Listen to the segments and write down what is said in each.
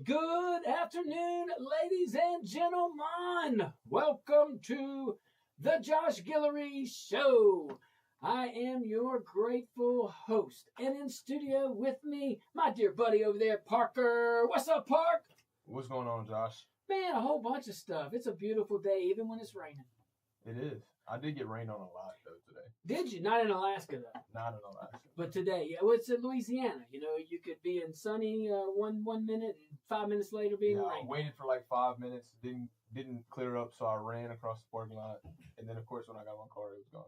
Good afternoon, ladies and gentlemen. Welcome to the Josh Guillory Show. I am your grateful host. And in studio with me, my dear buddy over there, Parker. What's up, Park? What's going on, Josh? Man, a whole bunch of stuff. It's a beautiful day, even when it's raining. It is. I did get rained on a lot, though, today. Did you? Not in Alaska, though. Not in Alaska. But today, yeah, well, it's in Louisiana. You know, you could be in sunny one minute and 5 minutes later being rain. I waited for like 5 minutes, didn't clear up, so I ran across the parking lot, and then of course when I got my car, it was gone.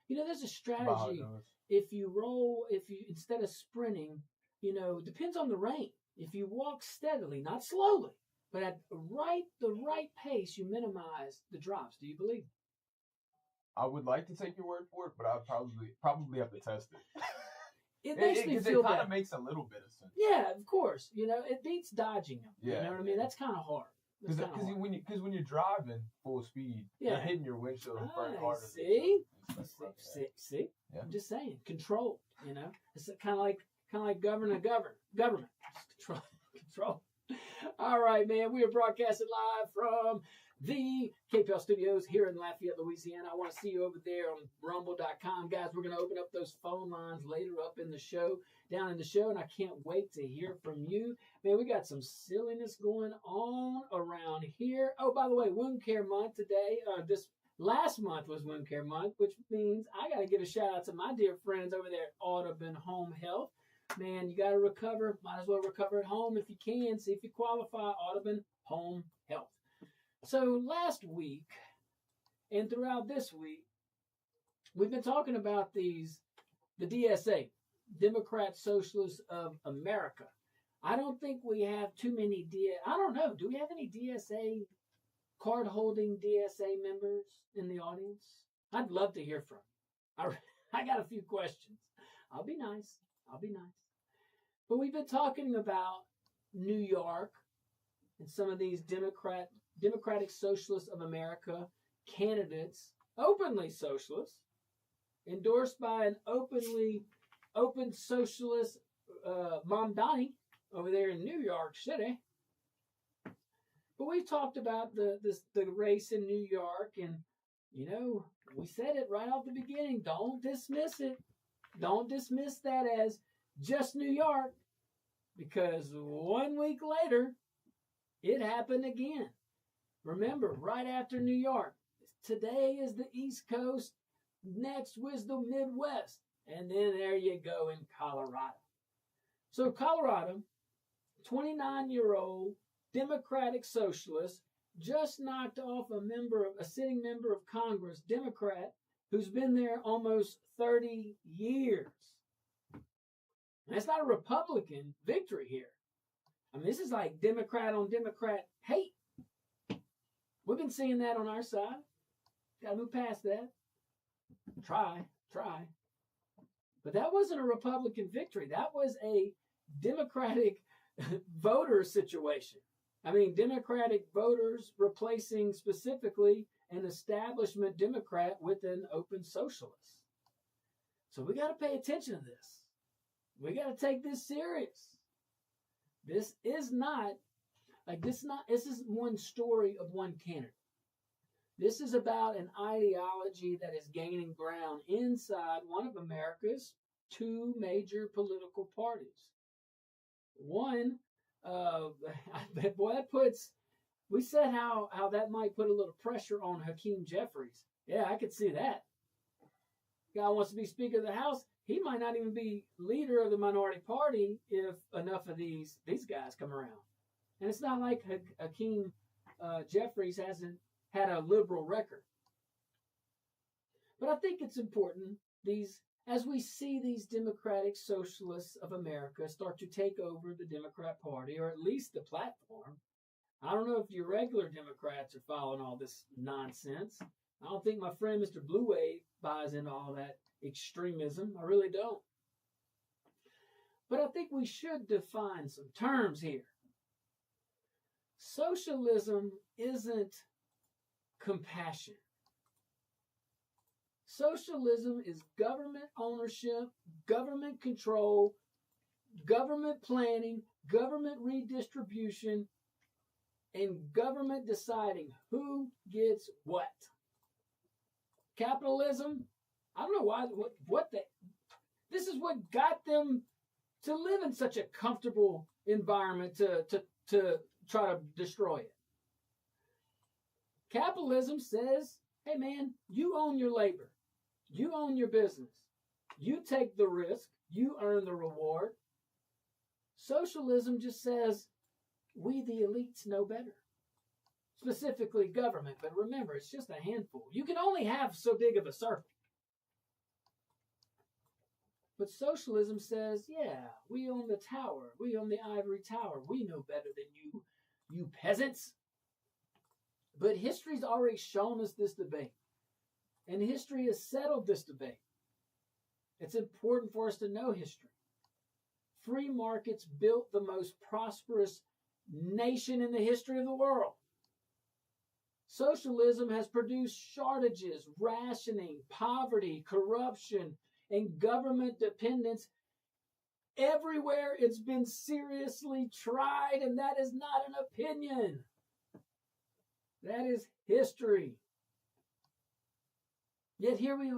You know, there's a strategy. If you instead of sprinting, you know, it depends on the rain. If you walk steadily, not slowly, but at the right pace, you minimize the drops. Do you believe? I would like to take your word for it, but I'd probably have to test it. It makes me feel better. It kind of makes a little bit of sense. Yeah, of course. You know, it beats dodging them. Yeah, you know what I mean? That's kind of hard. Because when you're driving full speed, you're hitting your windshield in front harder. See? Yeah. I'm just saying, control. You know, it's kind of like government. Just control. All right, man. We are broadcasting live from the KPL studios here in Lafayette, Louisiana. I want to see you over there on rumble.com. Guys, we're going to open up those phone lines later down in the show, and I can't wait to hear from you. Man, we got some silliness going on around here. Oh, by the way, Wound Care Month today. This last month was Wound Care Month, which means I got to give a shout out to my dear friends over there at Audubon Home Health. Man, you got to recover. Might as well recover at home if you can. See if you qualify. Audubon Home Health. So last week and throughout this week, we've been talking about the DSA, Democrat Socialists of America. I don't think we have too many I don't know. Do we have any DSA, card-holding DSA members in the audience? I'd love to hear from them. I got a few questions. I'll be nice. But we've been talking about New York and some of these Democratic Socialists of America candidates, openly socialist, endorsed by an open socialist Mamdani over there in New York City. But we talked about the race in New York, and you know, we said it right off the beginning. Don't dismiss it. Don't dismiss that as just New York, because 1 week later, it happened again. Remember, right after New York, today is the East Coast, next was the Midwest, and then there you go in Colorado. So Colorado, 29-year-old Democratic Socialist, just knocked off a sitting member of Congress, Democrat, who's been there almost 30 years. And that's not a Republican victory here. I mean, this is like Democrat on Democrat hate. We've been seeing that on our side. Got to move past that. Try. But that wasn't a Republican victory. That was a Democratic voter situation. I mean, Democratic voters replacing specifically an establishment Democrat with an open socialist. So we got to pay attention to this. We got to take this serious. This is one story of one candidate. This is about an ideology that is gaining ground inside one of America's two major political parties. One, we said how that might put a little pressure on Hakeem Jeffries. Yeah, I could see that. Guy wants to be Speaker of the House. He might not even be leader of the minority party if enough of these guys come around. And it's not like Hakeem Jeffries hasn't had a liberal record. But I think it's important, as we see these Democratic Socialists of America start to take over the Democrat Party, or at least the platform. I don't know if your regular Democrats are following all this nonsense. I don't think my friend Mr. Blue Wave buys into all that extremism. I really don't. But I think we should define some terms here. Socialism isn't compassion. Socialism is government ownership, government control, government planning, government redistribution, and government deciding who gets what. Capitalism, I don't know why, this is what got them to live in such a comfortable environment to try to destroy it. Capitalism says, hey man, you own your labor. You own your business. You take the risk. You earn the reward. Socialism just says, we the elites know better. Specifically government, but remember, it's just a handful. You can only have so big of a circle. But socialism says, yeah, we own the tower. We own the ivory tower. We know better than you peasants. But history's already shown us this debate. And history has settled this debate. It's important for us to know history. Free markets built the most prosperous nation in the history of the world. Socialism has produced shortages, rationing, poverty, corruption, and government dependence everywhere it's been seriously tried, and that is not an opinion. That is history. Yet here we are.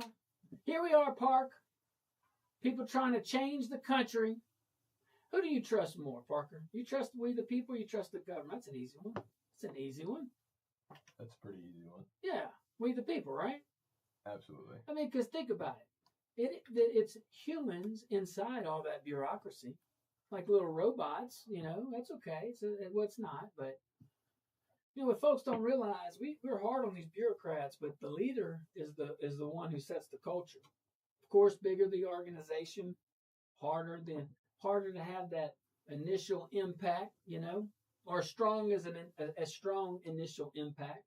Here we are, Park. People trying to change the country. Who do you trust more, Parker? You trust we the people, or you trust the government? That's an easy one. It's an easy one. That's a pretty easy one. Yeah, we the people, right? Absolutely. I mean, because think about it. It's humans inside all that bureaucracy, like little robots. You know, that's okay. It's not, but you know what folks don't realize, we're hard on these bureaucrats, but the leader is the one who sets the culture. Of course, bigger the organization, harder to have that initial impact, you know, or strong as a strong initial impact,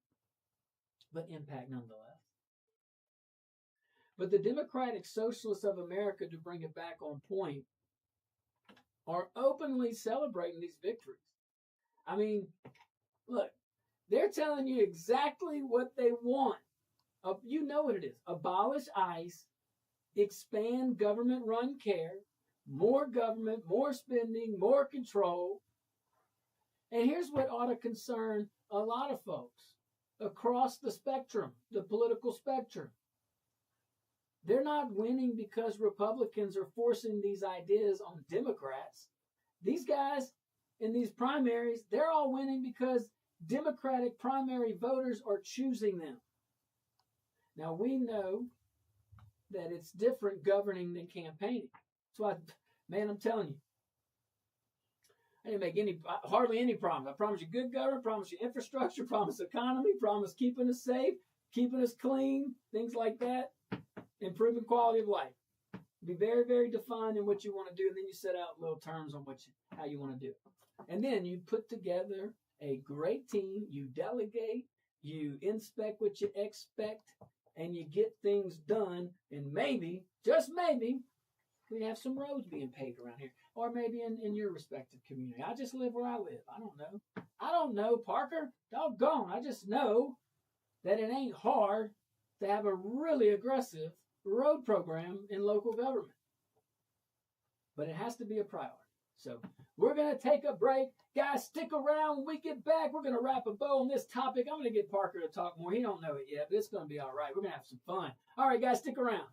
but impact nonetheless. But the Democratic Socialists of America, to bring it back on point, are openly celebrating these victories. I mean, look, they're telling you exactly what they want. You know what it is. Abolish ICE, expand government-run care, more government, more spending, more control. And here's what ought to concern a lot of folks across the spectrum, the political spectrum. They're not winning because Republicans are forcing these ideas on Democrats. These guys in these primaries, they're all winning because Democratic primary voters are choosing them. Now, we know that it's different governing than campaigning. That's why, man, I'm telling you, I didn't make hardly any promise. I promise you good government, promise you infrastructure, promise economy, promise keeping us safe, keeping us clean, things like that, improving quality of life. Be very, very defined in what you want to do, and then you set out little terms on how you want to do it. And then you put together a great team, you delegate, you inspect what you expect, and you get things done, and maybe, just maybe, we have some roads being paved around here, or maybe in your respective community. I just live where I live. I don't know, Parker. Doggone. I just know that it ain't hard to have a really aggressive road program in local government. But it has to be a priority. So we're going to take a break. Guys, stick around. When we get back, we're going to wrap a bow on this topic. I'm going to get Parker to talk more. He don't know it yet, but it's going to be all right. We're going to have some fun. All right, guys, stick around.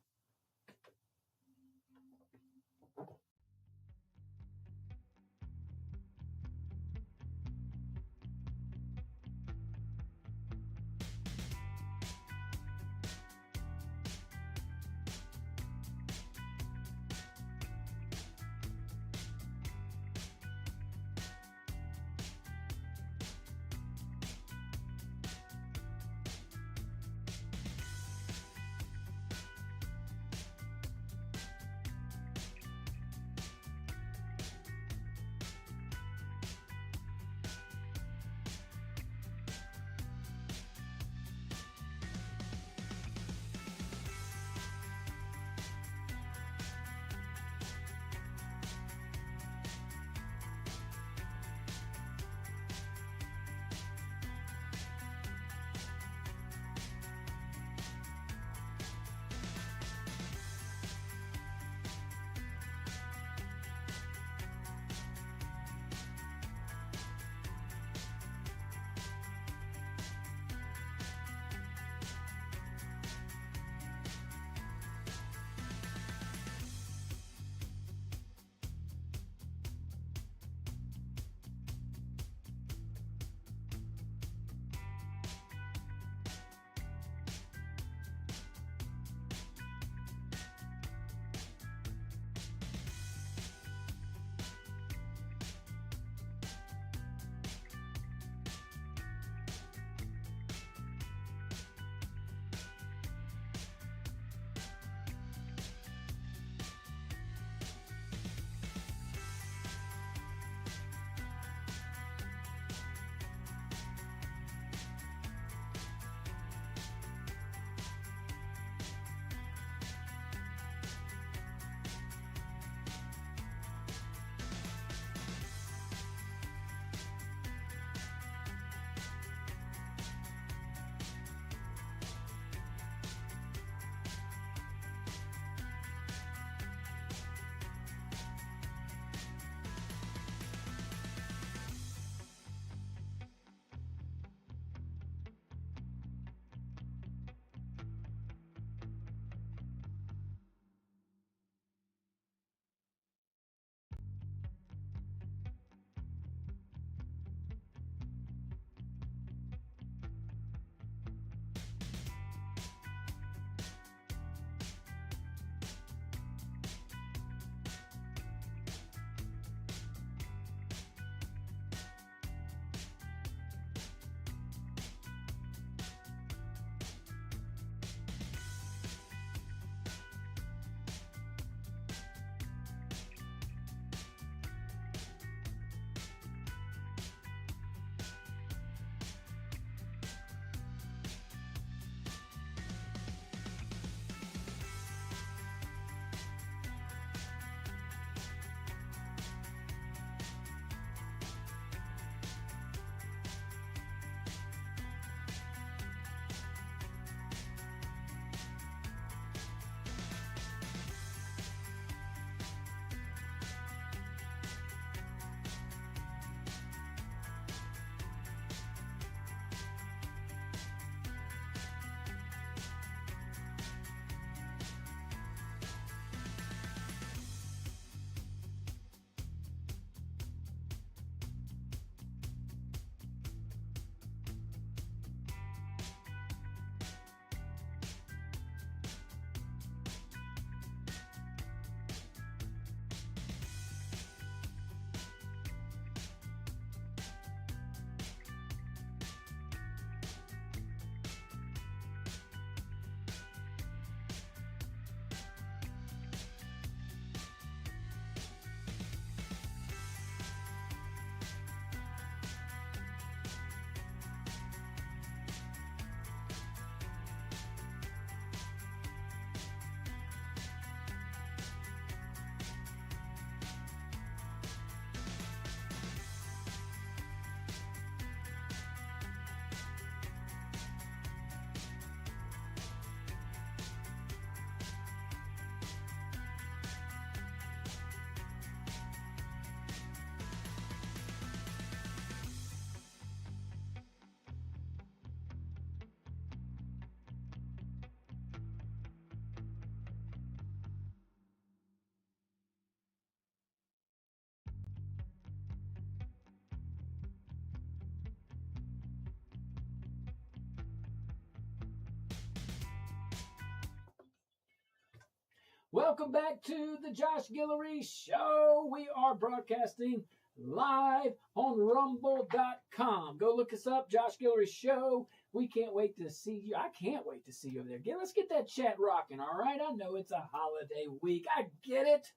Welcome back to the Josh Guillory Show. We are broadcasting live on rumble.com. Go look us up, Josh Guillory Show. We can't wait to see you. I can't wait to see you over there. Let's get that chat rocking, all right? I know it's a holiday week. I get it.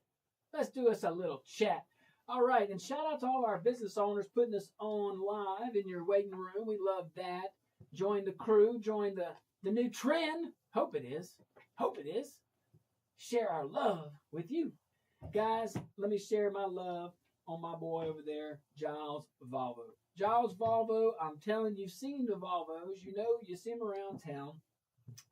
Let's do us a little chat. All right, and shout out to all our business owners putting us on live in your waiting room. We love that. Join the crew. Join the new trend. Hope it is. Hope it is. Share our love with you. Guys, let me share my love on my boy over there, Giles Volvo. Giles Volvo, I'm telling you, you've seen the Volvos. You know, you see them around town,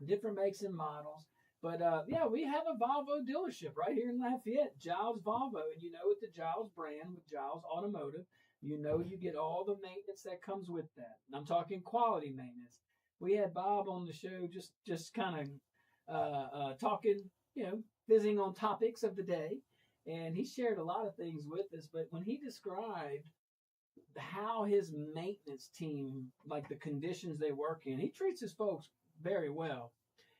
different makes and models. But, yeah, we have a Volvo dealership right here in Lafayette, Giles Volvo. And you know, with the Giles brand, with Giles Automotive, you know you get all the maintenance that comes with that. And I'm talking quality maintenance. We had Bob on the show just kind of talking, you know, visiting on topics of the day. And he shared a lot of things with us. But when he described how his maintenance team, like the conditions they work in, he treats his folks very well.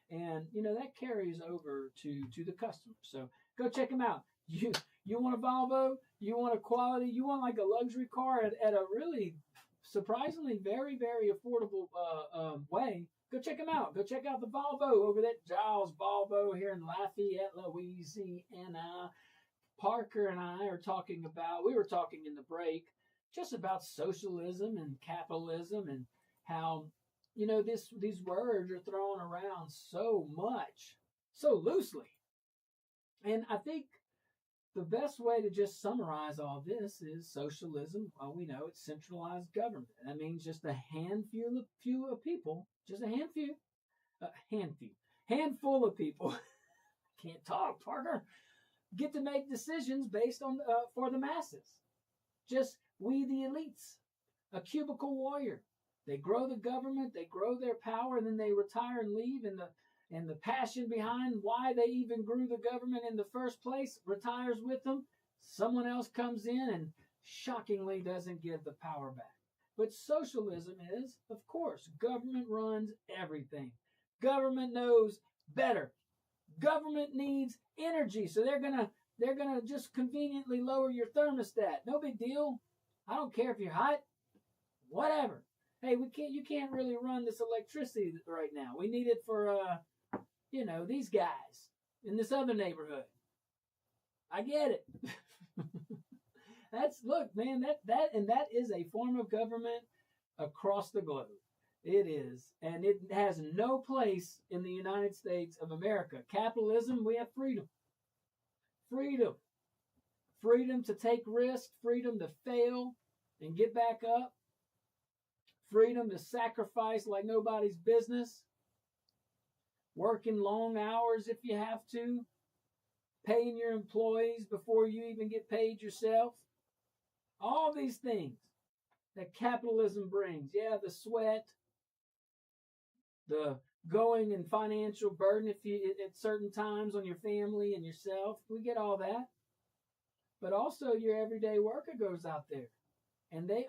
And, you know, that carries over to the customer. So go check him out. You want a Volvo? You want a quality? You want like a luxury car at a really surprisingly very, very affordable way? Go check him out. Go check out the Volvo over there, Giles Volvo here in Lafayette, Louisiana. Parker and I we were talking in the break just about socialism and capitalism and how, you know, these words are thrown around so much, so loosely. And I think the best way to just summarize all this is socialism. Well, we know it's centralized government. That means just a few of people, just a handful of people. Can't talk, Parker. Get to make decisions based on for the masses. Just we the elites, a cubicle warrior. They grow the government, they grow their power, and then they retire and leave. And the passion behind why they even grew the government in the first place retires with them. Someone else comes in and shockingly doesn't give the power back. But socialism is, of course, government runs everything. Government knows better. Government needs energy, so they're gonna just conveniently lower your thermostat. No big deal. I don't care if you're hot. Whatever. Hey, you can't really run this electricity right now. We need it for you know, these guys in this other neighborhood. I get it. Look, man, that is a form of government across the globe. It is. And it has no place in the United States of America. Capitalism, we have freedom. Freedom. Freedom to take risks, freedom to fail and get back up. Freedom to sacrifice like nobody's business. Working long hours if you have to. Paying your employees before you even get paid yourself. All these things that capitalism brings. Yeah, the sweat, the going and financial burden if you at certain times on your family and yourself. We get all that. But also your everyday worker goes out there and they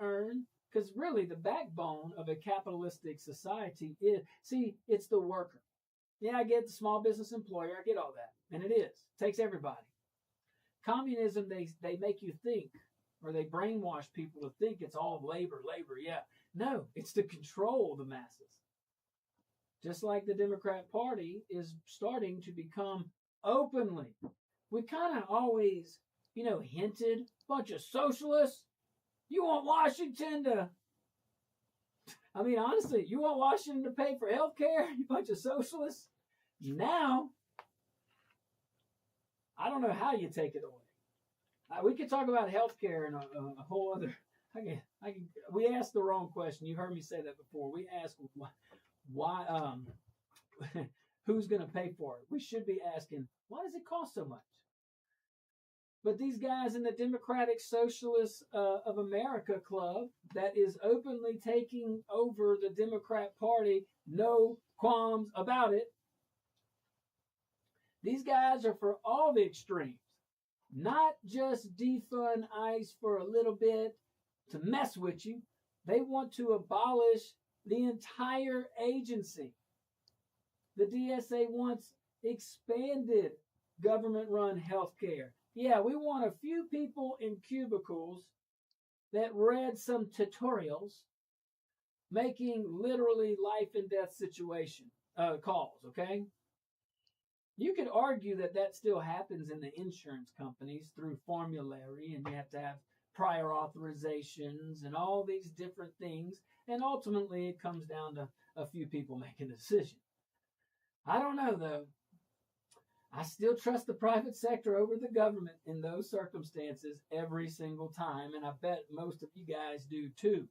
earn, because really the backbone of a capitalistic society is, it's the worker. Yeah, I get the small business employer, I get all that. And it is. It takes everybody. Communism, they make you think, or they brainwash people to think it's all labor, yeah. No, it's to control the masses. Just like the Democrat Party is starting to become openly. We kind of always, you know, hinted, bunch of socialists. You want Washington to, I mean, honestly, you want Washington to pay for health care? You bunch of socialists? Now, I don't know how you take it away. We could talk about health care and a whole other, we asked the wrong question. You've heard me say that before. We asked why who's going to pay for it? We should be asking, why does it cost so much? But these guys in the Democratic Socialists of America Club that is openly taking over the Democrat Party, no qualms about it. These guys are for all the extremes, not just defund ICE for a little bit to mess with you. They want to abolish the entire agency. The DSA wants expanded government-run healthcare. Yeah, we want a few people in cubicles that read some tutorials making literally life and death situation calls, okay? You could argue that that still happens in the insurance companies through formulary, and you have to have prior authorizations and all these different things, and ultimately it comes down to a few people making a decision. I don't know, though. I still trust the private sector over the government in those circumstances every single time, and I bet most of you guys do too.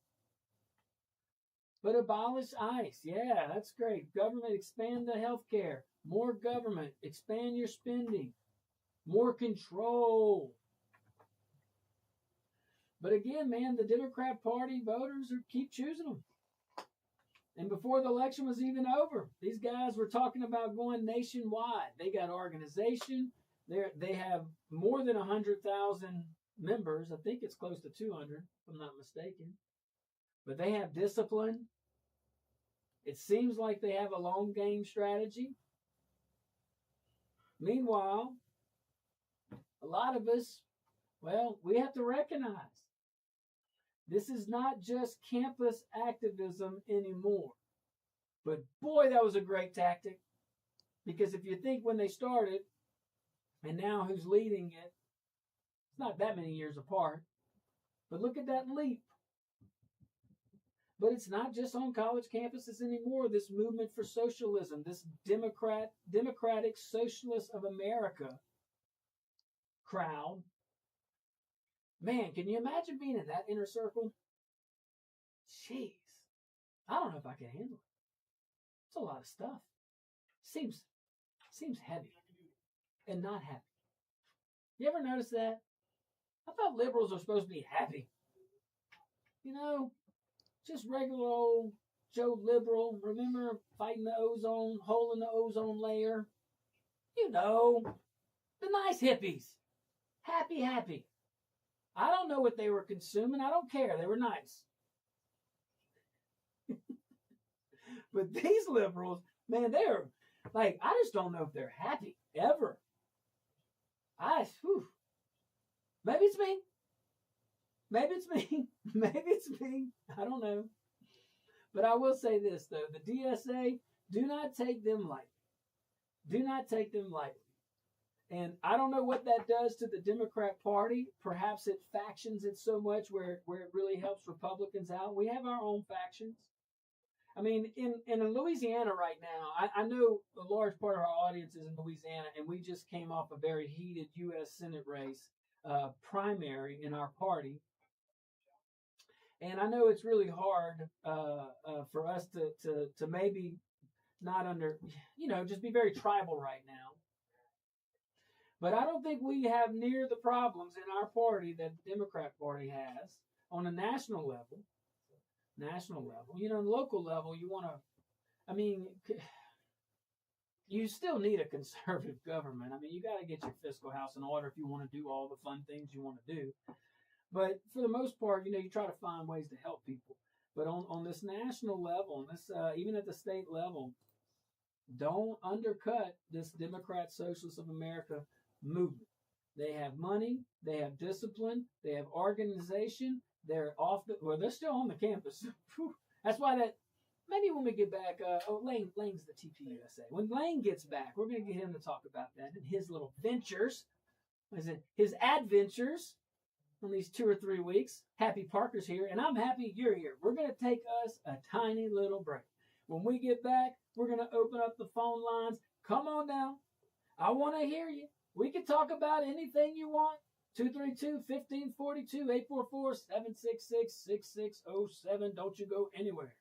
But abolish ICE. Yeah, that's great. Government, expand the health care. More government. Expand your spending. More control. But again, man, the Democrat Party voters keep choosing them. And before the election was even over, these guys were talking about going nationwide. They got organization. They have more than 100,000 members. I think it's close to 200, if I'm not mistaken. But they have discipline. It seems like they have a long game strategy. Meanwhile, a lot of us, well, we have to recognize this is not just campus activism anymore. But boy, that was a great tactic. Because if you think when they started, and now who's leading it, it's not that many years apart. But look at that leap. But it's not just on college campuses anymore. This movement for socialism, this Democratic Socialists of America crowd. Man, can you imagine being in that inner circle? Jeez. I don't know if I can handle it. It's a lot of stuff. Seems heavy and not happy. You ever notice that? I thought liberals are supposed to be happy. You know, just regular old Joe Liberal. Remember fighting the ozone, hole in the ozone layer? You know, the nice hippies. Happy. I don't know what they were consuming. I don't care. They were nice. But these liberals, man, they're like, I just don't know if they're happy ever. Maybe it's me. Maybe it's me. I don't know. But I will say this, though. The DSA, do not take them lightly. And I don't know what that does to the Democrat Party. Perhaps it factions it so much where it really helps Republicans out. We have our own factions. I mean, in Louisiana right now, I know a large part of our audience is in Louisiana, and we just came off a very heated U.S. Senate race primary in our party. And I know it's really hard for us to maybe not just be very tribal right now. But I don't think we have near the problems in our party that the Democrat Party has on a national level. Local level, you still need a conservative government. I mean, you got to get your fiscal house in order if you want to do all the fun things you want to do. But for the most part, you try to find ways to help people. But on this national level, even at the state level, don't undercut this Democrat Socialists of America movement. They have money, they have discipline, they have organization. They're they're still on the campus. That's why maybe when we get back, Lane's the TPUSA. When Lane gets back, we're going to get him to talk about that and his little ventures. His adventures on these 2 or 3 weeks. Happy Parker's here, and I'm happy you're here. We're going to take us a tiny little break. When we get back, we're going to open up the phone lines. Come on down. I want to hear you. We can talk about anything you want. 232-1542, 844-766-6607. Don't you go anywhere.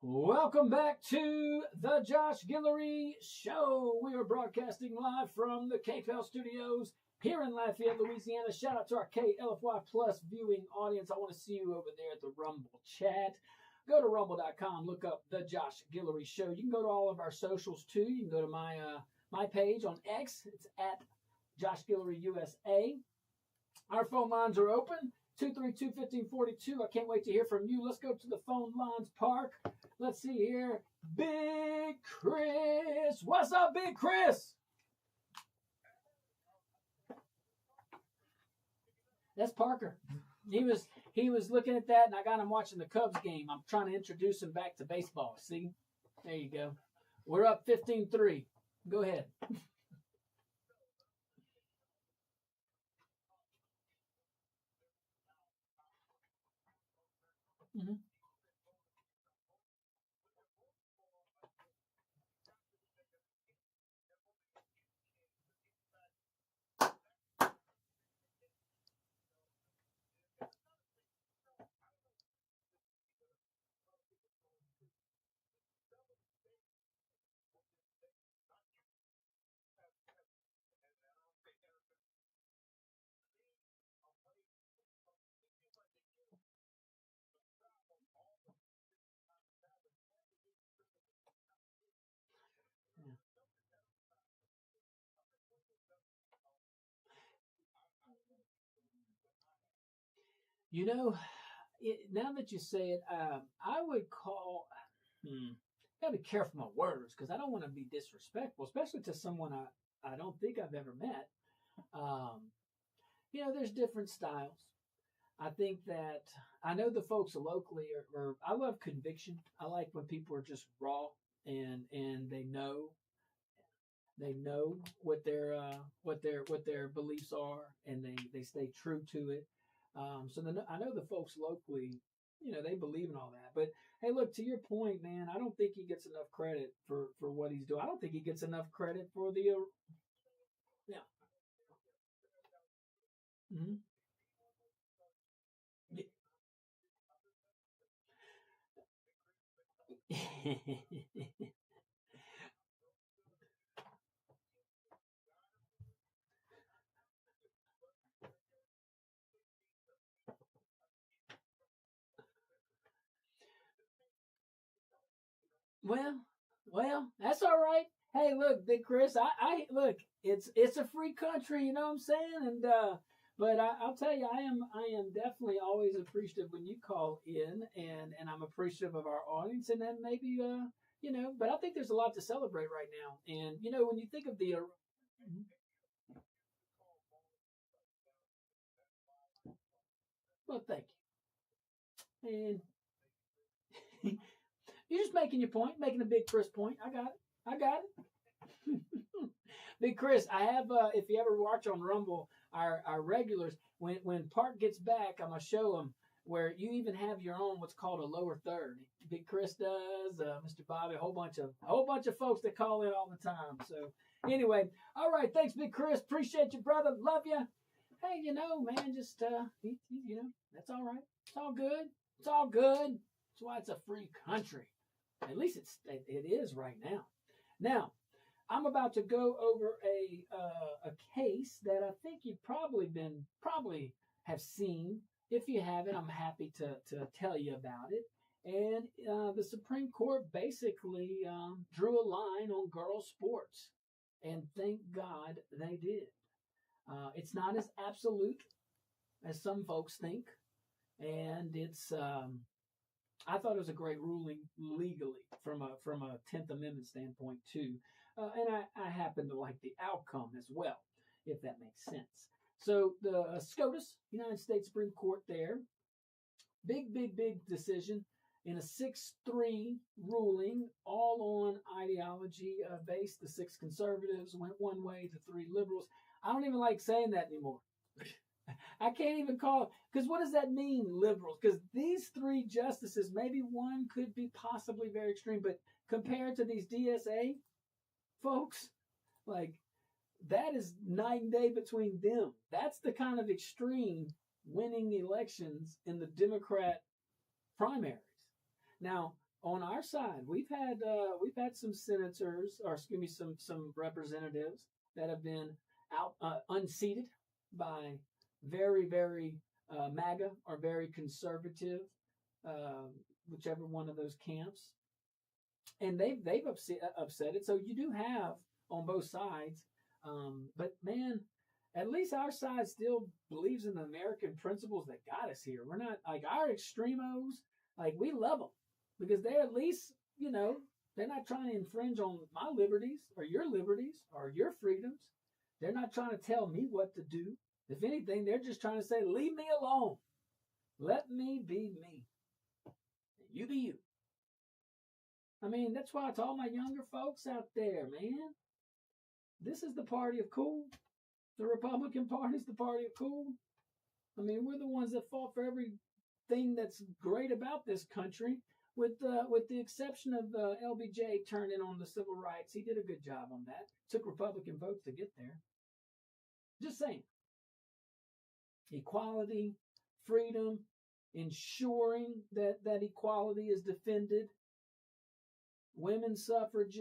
Welcome back to the Josh Guillory Show. We are broadcasting live from the KPEL studios here in Lafayette, Louisiana. Shout out to our KLFY Plus viewing audience. I want to see you over there at the Rumble chat. Go to rumble.com, look up the Josh Guillory Show. You can go to all of our socials too. You can go to my page on X. It's at Josh Guillory USA. Our phone lines are open. 232-1542. I can't wait to hear from you. Let's go to the phone lines park. Let's see here. Big Chris. What's up, Big Chris? That's Parker. He was looking at that, and I got him watching the Cubs game. I'm trying to introduce him back to baseball. See? There you go. We're up 15-3. Go ahead. Mm-hmm. You know, now that you say it, I would call. Gotta be careful with my words because I don't want to be disrespectful, especially to someone I don't think I've ever met. Um, there's different styles. I think that I know the folks locally are I love conviction. I like when people are just raw and they know what their beliefs are, and they stay true to it. I know the folks locally, they believe in all that. But hey, look, to your point, man, I don't think he gets enough credit for what he's doing. I don't think he gets enough credit for the yeah. Mm-hmm. Well, that's all right. Hey, look, Big Chris, I look. It's a free country, you know what I'm saying? And but I'll tell you, I am definitely always appreciative when you call in, and I'm appreciative of our audience, and then maybe But I think there's a lot to celebrate right now, and when you think of the. Well, thank you, and you're just making your point, making a Big Chris point. I got it. I got it. Big Chris, I have. If you ever watch on Rumble, our regulars, when Park gets back, I'm gonna show him where you even have your own what's called a lower third. Big Chris does, Mr. Bobby, a whole bunch of folks that call in all the time. So anyway, all right, thanks, Big Chris. Appreciate you, brother. Love you. Hey, man, just that's all right. It's all good. It's all good. That's why it's a free country. At least it is right now. Now, I'm about to go over a case that I think you've probably have seen. If you haven't, I'm happy to tell you about it. And the Supreme Court basically drew a line on girls' sports, and thank God they did. It's not as absolute as some folks think, and I thought it was a great ruling legally from a 10th Amendment standpoint too, and I happen to like the outcome as well, if that makes sense. So the SCOTUS, United States Supreme Court, there, big decision in a 6-3 ruling, all on ideology based. The 6 conservatives went one way, the 3 liberals. I don't even like saying that anymore. I can't even call, because what does that mean, liberals? Because these 3 justices, maybe one could be possibly very extreme, but compared to these DSA folks, like, that is night and day between them. That's the kind of extreme winning elections in the Democrat primaries. Now, on our side, we've had some senators, or excuse me, some representatives that have been out unseated by very MAGA or very conservative, uh, whichever one of those camps, and they've upset it. So you do have on both sides, but man, at least our side still believes in the American principles that got us here. We're not like our extremos. Like we love them because they're at least they're not trying to infringe on my liberties or your freedoms. They're not trying to tell me what to do. If anything, they're just trying to say, leave me alone. Let me be me. You be you. I mean, that's why to all my younger folks out there, man, this is the party of cool. The Republican Party is the party of cool. I mean, we're the ones that fought for everything that's great about this country, with the exception of LBJ turning on the civil rights. He did a good job on that. Took Republican votes to get there. Just saying. Equality, freedom, ensuring that equality is defended. Women's suffrage.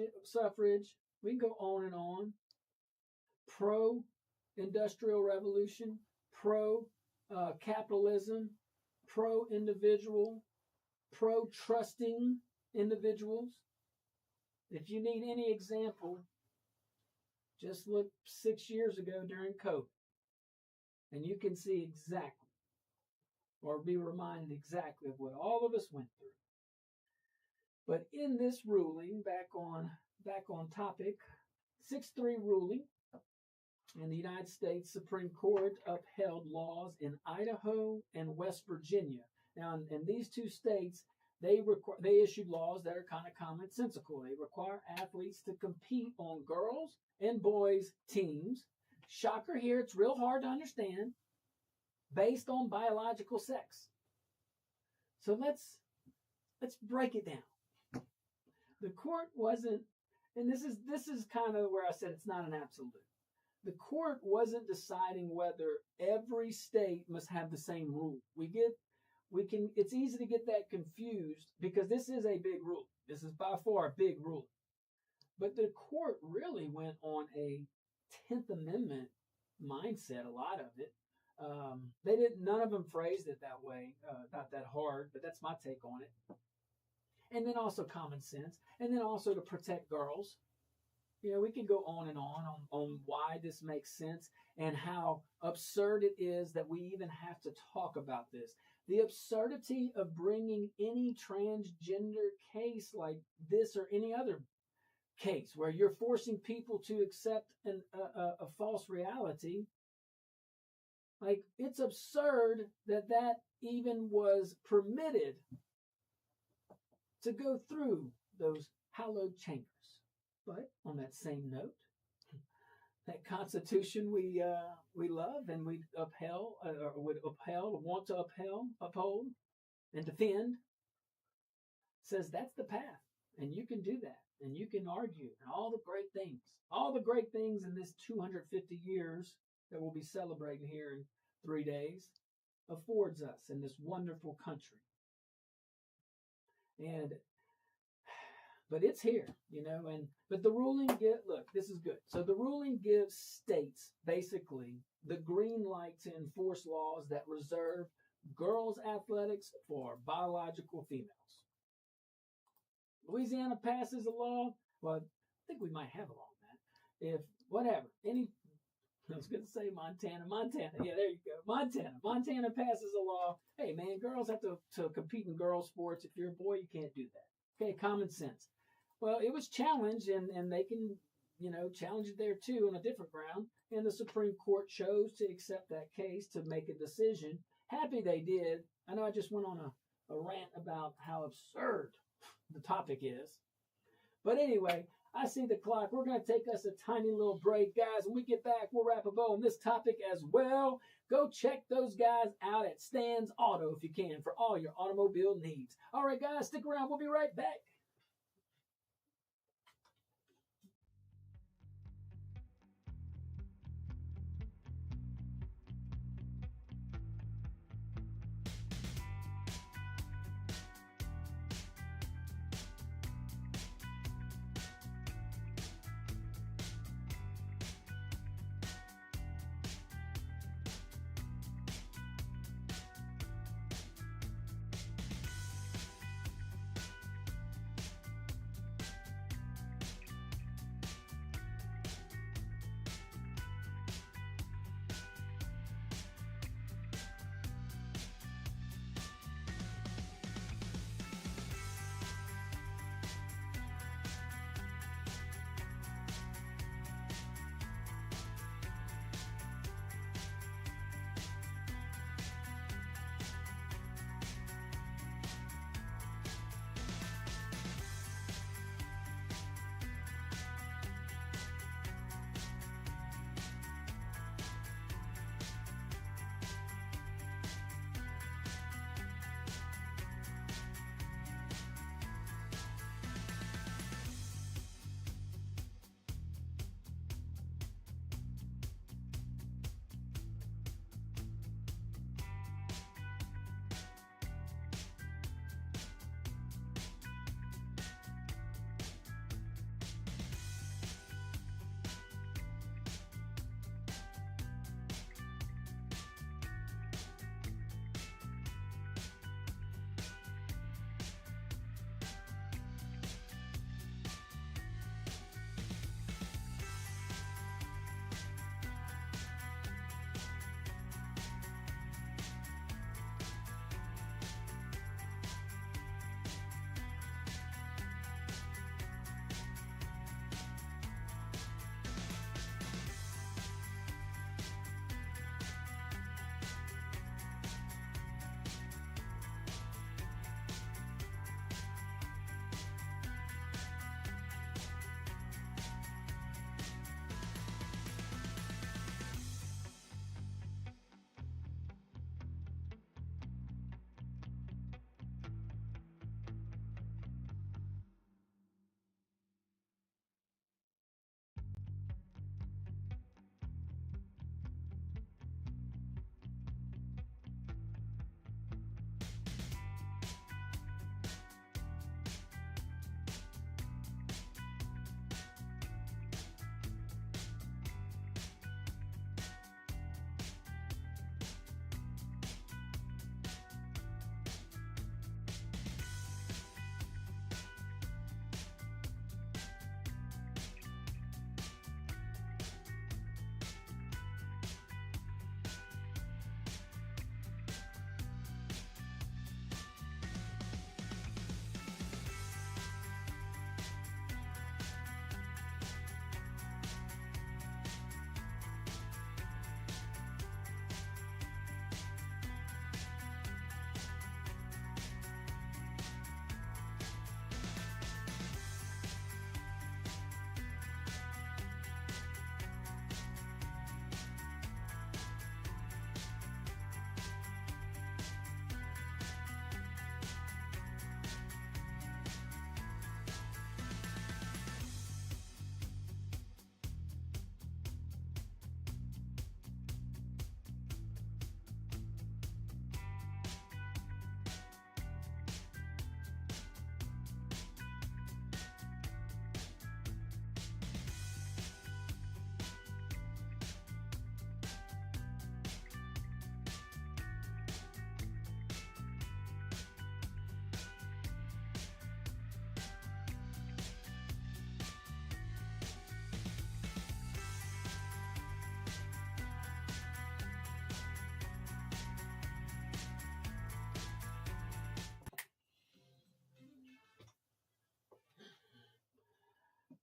We can go on and on. Pro-industrial revolution, pro-capitalism, pro-individual, pro-trusting individuals. If you need any example, just look 6 years ago during COVID, and you can see exactly, or be reminded exactly of what all of us went through. But in this ruling, back on topic, 6-3 ruling, and the United States Supreme Court upheld laws in Idaho and West Virginia. Now, in these two states, they issued laws that are kind of commonsensical. They require athletes to compete on girls and boys teams. Shocker here, it's real hard to understand, based on biological sex. So let's break it down. The court wasn't, and this is kind of where I said it's not an absolute. The court wasn't deciding whether every state must have the same rule. It's easy to get that confused because this is a big rule. This is by far a big rule. But the court really went on a 10th Amendment mindset, a lot of it. None of them phrased it that way, not that hard, but that's my take on it. And then also common sense, and then also to protect girls. We can go on and on why this makes sense and how absurd it is that we even have to talk about this. The absurdity of bringing any transgender case like this or any other case where you're forcing people to accept a false reality. Like, it's absurd that even was permitted to go through those hallowed chambers. But on that same note, that Constitution we love and we want to uphold and defend says that's the path, and you can do that, and you can argue, and all the great things in this 250 years that we'll be celebrating here in 3 days affords us in this wonderful country. But it's here, but the ruling this is good. So the ruling gives states basically the green light to enforce laws that reserve girls' athletics for biological females. Louisiana passes a law. Well, I think we might have a law on that. I was going to say Montana. Yeah, there you go. Montana passes a law. Hey, man, girls have to compete in girls' sports. If you're a boy, you can't do that. Okay, common sense. Well, it was challenged, and they can, challenge it there too on a different ground. And the Supreme Court chose to accept that case to make a decision. Happy they did. I know I just went on a rant about how absurd the topic is. But anyway, I see the clock. We're going to take us a tiny little break, guys. When we get back, we'll wrap a bow on this topic as well. Go check those guys out at Stan's Auto if you can for all your automobile needs. All right, guys, stick around. We'll be right back.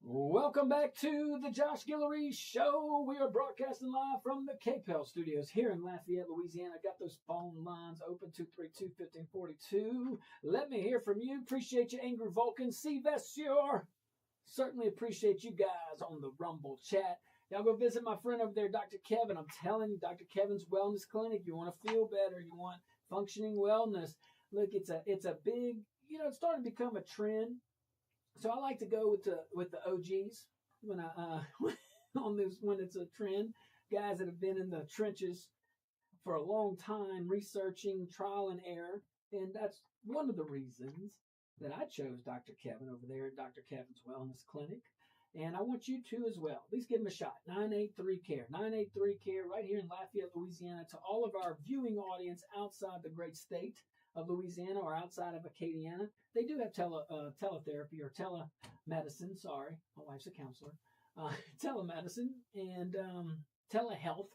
Welcome back to the Josh Guillory Show. We are broadcasting live from the KPEL studios here in Lafayette, Louisiana. Got those phone lines open, 232-1542. Let me hear from you. Appreciate you, Angry Vulcan. Sylvester. Certainly appreciate you guys on the Rumble chat. Y'all go visit my friend over there, Dr. Kevin. I'm telling you, Dr. Kevin's Wellness Clinic. You want to feel better. You want functioning wellness. Look, it's a big, it's starting to become a trend. So I like to go with the OGs when I when it's a trend. Guys that have been in the trenches for a long time, researching, trial and error, and that's one of the reasons that I chose Dr. Kevin over there at Dr. Kevin's Wellness Clinic. And I want you to as well. At least give them a shot. 983-CARE. 983-CARE right here in Lafayette, Louisiana. To all of our viewing audience outside the great state of Louisiana or outside of Acadiana, they do have teletherapy or telemedicine. Sorry, my wife's a counselor. Telemedicine and telehealth,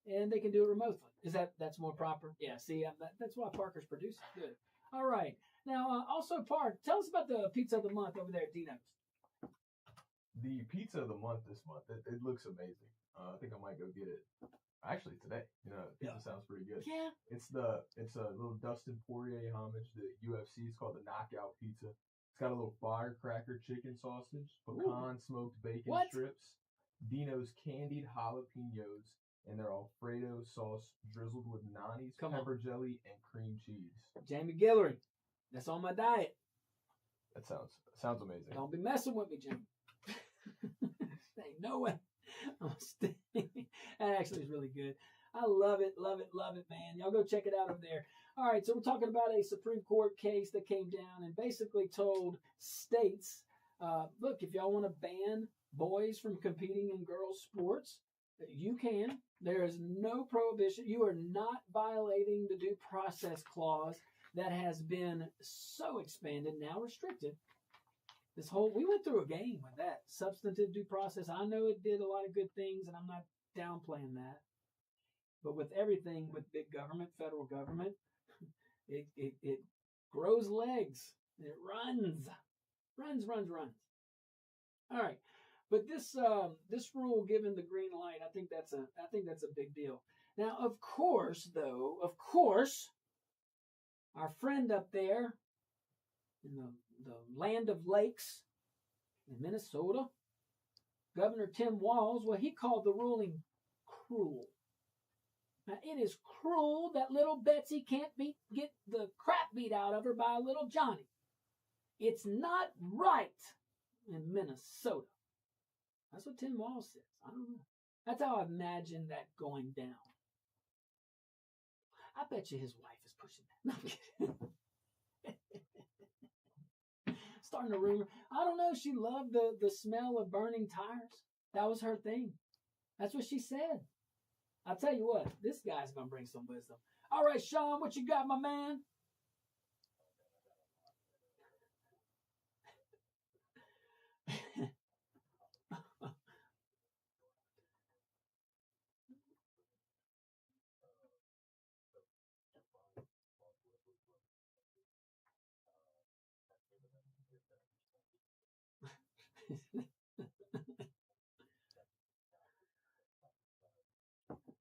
and they can do it remotely. That's more proper? Yeah. See, that's why Parker's producing. Good. All right. Now, also, Park, tell us about the pizza of the month over there at Dino's. The pizza of the month this month, it looks amazing. I think I might go get it. Actually, today. Pizza sounds pretty good. Yeah. It's a little Dustin Poirier homage to the UFC. It's called the Knockout Pizza. It's got a little firecracker chicken sausage, pecan smoked bacon strips, Dino's candied jalapenos, and their Alfredo sauce drizzled with Nani's pepper jelly and cream cheese. Jamie Guillory, that's on my diet. That sounds amazing. Don't be messing with me, Jamie. Ain't no way. That actually is really good. I love it, man. Y'all go check it out over there. All right, so we're talking about a Supreme Court case that came down and basically told states, look, if y'all want to ban boys from competing in girls' sports, you can. There is no prohibition. You are not violating the due process clause that has been so expanded, now restricted. We went through a game with that substantive due process. I know it did a lot of good things, and I'm not downplaying that. But with everything, with big government, federal government, it grows legs. It runs. All right, but this rule given the green light, I think that's a big deal. Now, of course, our friend up there in the land of lakes in Minnesota, Governor Tim Walz, he called the ruling cruel. Now, it is cruel that little Betsy can't get the crap beat out of her by little Johnny. It's not right in Minnesota. That's what Tim Walz says. I don't know. That's how I imagine that going down. I bet you his wife is pushing that. No, I'm kidding. Starting a rumor. I don't know. She loved the smell of burning tires. That was her thing. That's what she said. I'll tell you what. This guy's going to bring some wisdom. All right, Sean, what you got, my man?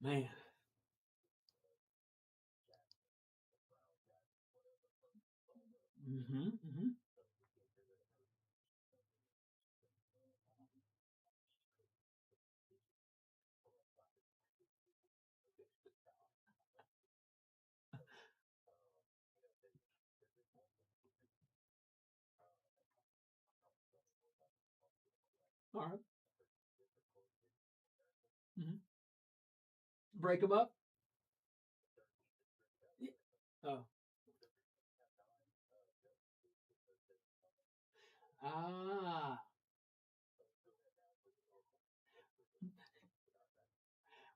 Man. Mm-hmm. All right. Mm-hmm. Break them up? Yeah. Oh. Ah.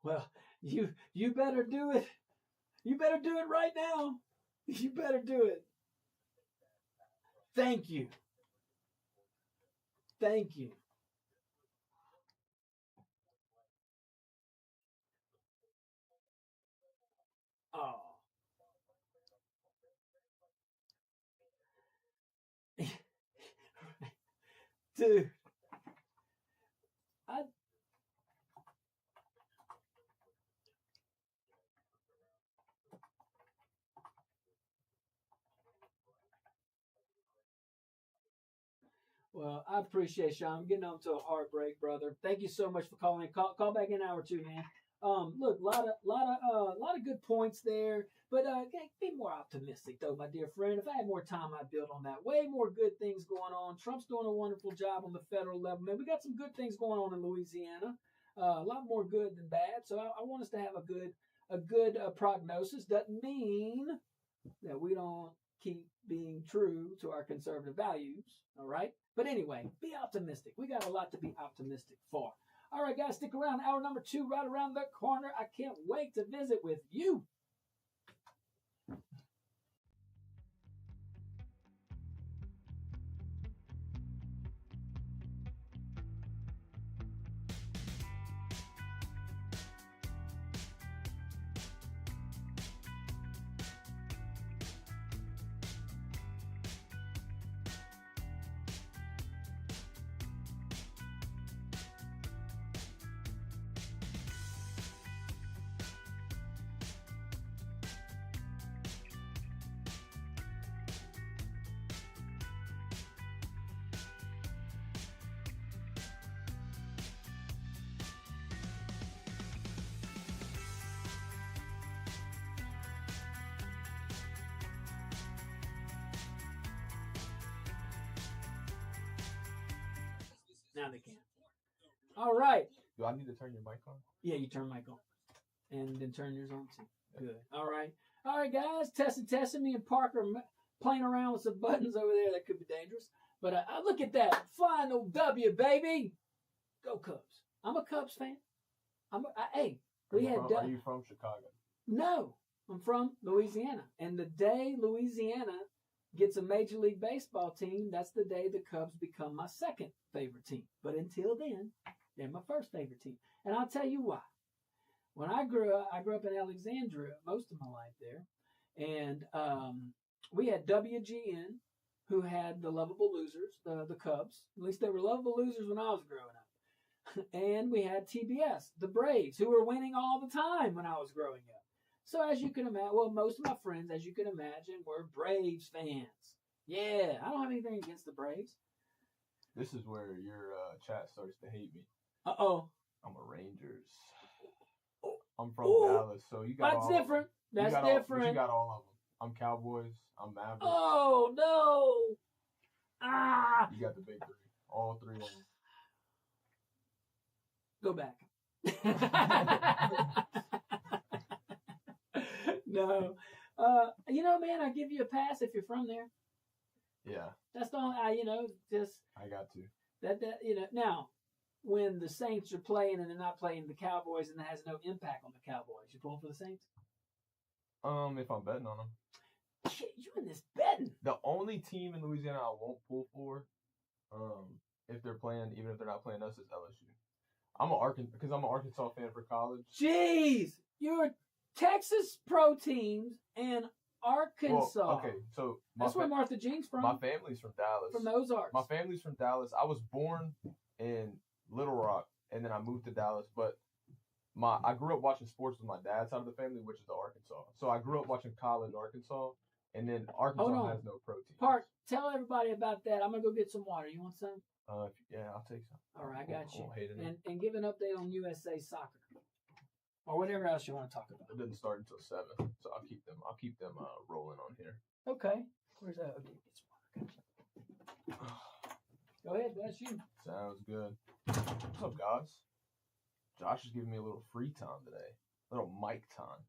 Well, you better do it. You better do it right now. You better do it. Thank you. Thank you. Oh. Dude. Well, I appreciate you. I'm getting on to a heartbreak, brother. Thank you so much for calling. Call back in an hour or two, man. Look, lot of good points there, but be more optimistic, though, my dear friend. If I had more time, I'd build on that. Way more good things going on. Trump's doing a wonderful job on the federal level, man. We got some good things going on in Louisiana. A lot more good than bad. So I want us to have a good prognosis. Doesn't mean that we don't keep being true to our conservative values. All right. But anyway, be optimistic. We got a lot to be optimistic for. All right, guys, stick around. Hour number 2 right around the corner. I can't wait to visit with you. Now they can. All right. Do I need to turn your mic on? Yeah, you turn mic on. And then turn yours on too. Good. All right. All right, guys. Testing. Me and Parker playing around with some buttons over there. That could be dangerous. But look at that. Final W, baby. Go Cubs. I'm a Cubs fan. Hey, Are you from Chicago? No, I'm from Louisiana. And the day Louisiana gets a Major League Baseball team, that's the day the Cubs become my second favorite team. But until then, they're my first favorite team. And I'll tell you why. When I grew up in Alexandria most of my life there. And we had WGN, who had the lovable losers, the Cubs. At least they were lovable losers when I was growing up. And we had TBS, the Braves, who were winning all the time when I was growing up. So as you can imagine, well, most of my friends, as you can imagine, were Braves fans. Yeah, I don't have anything against the Braves. This is where your chat starts to hate me. Uh-oh. I'm a Rangers. I'm from Dallas, so you got That's all different. That's different. You got all of them. I'm Cowboys. I'm Mavericks. Oh, no. Ah. You got the big three. All three of them. Go back. No. Man, I give you a pass if you're from there. Yeah. That's the only, just. I got to. Now, when the Saints are playing and they're not playing the Cowboys and it has no impact on the Cowboys, you pulling for the Saints? If I'm betting on them. Shit, you in this betting. The only team in Louisiana I won't pull for, if they're playing, even if they're not playing us, is LSU. Because I'm an Arkansas fan for college. Jeez, you're Texas pro teams and Arkansas. Well, okay, so that's where Martha Jean's from. My family's from Dallas. From the Ozarks. My family's from Dallas. I was born in Little Rock, and then I moved to Dallas. But I grew up watching sports with my dad's side of the family, which is the Arkansas. So I grew up watching college Arkansas, and then Arkansas has no pro teams. Park, tell everybody about that. I'm gonna go get some water. You want some? Yeah, I'll take some. All right, I got you. And give an update on USA soccer or whatever else you want to talk about. It doesn't start until 7, so I'll keep them rolling on here. Okay. Where's that? Okay, get some water. Go ahead, that's you. Sounds good. What's up, guys? Josh is giving me a little free time today. A little mic time.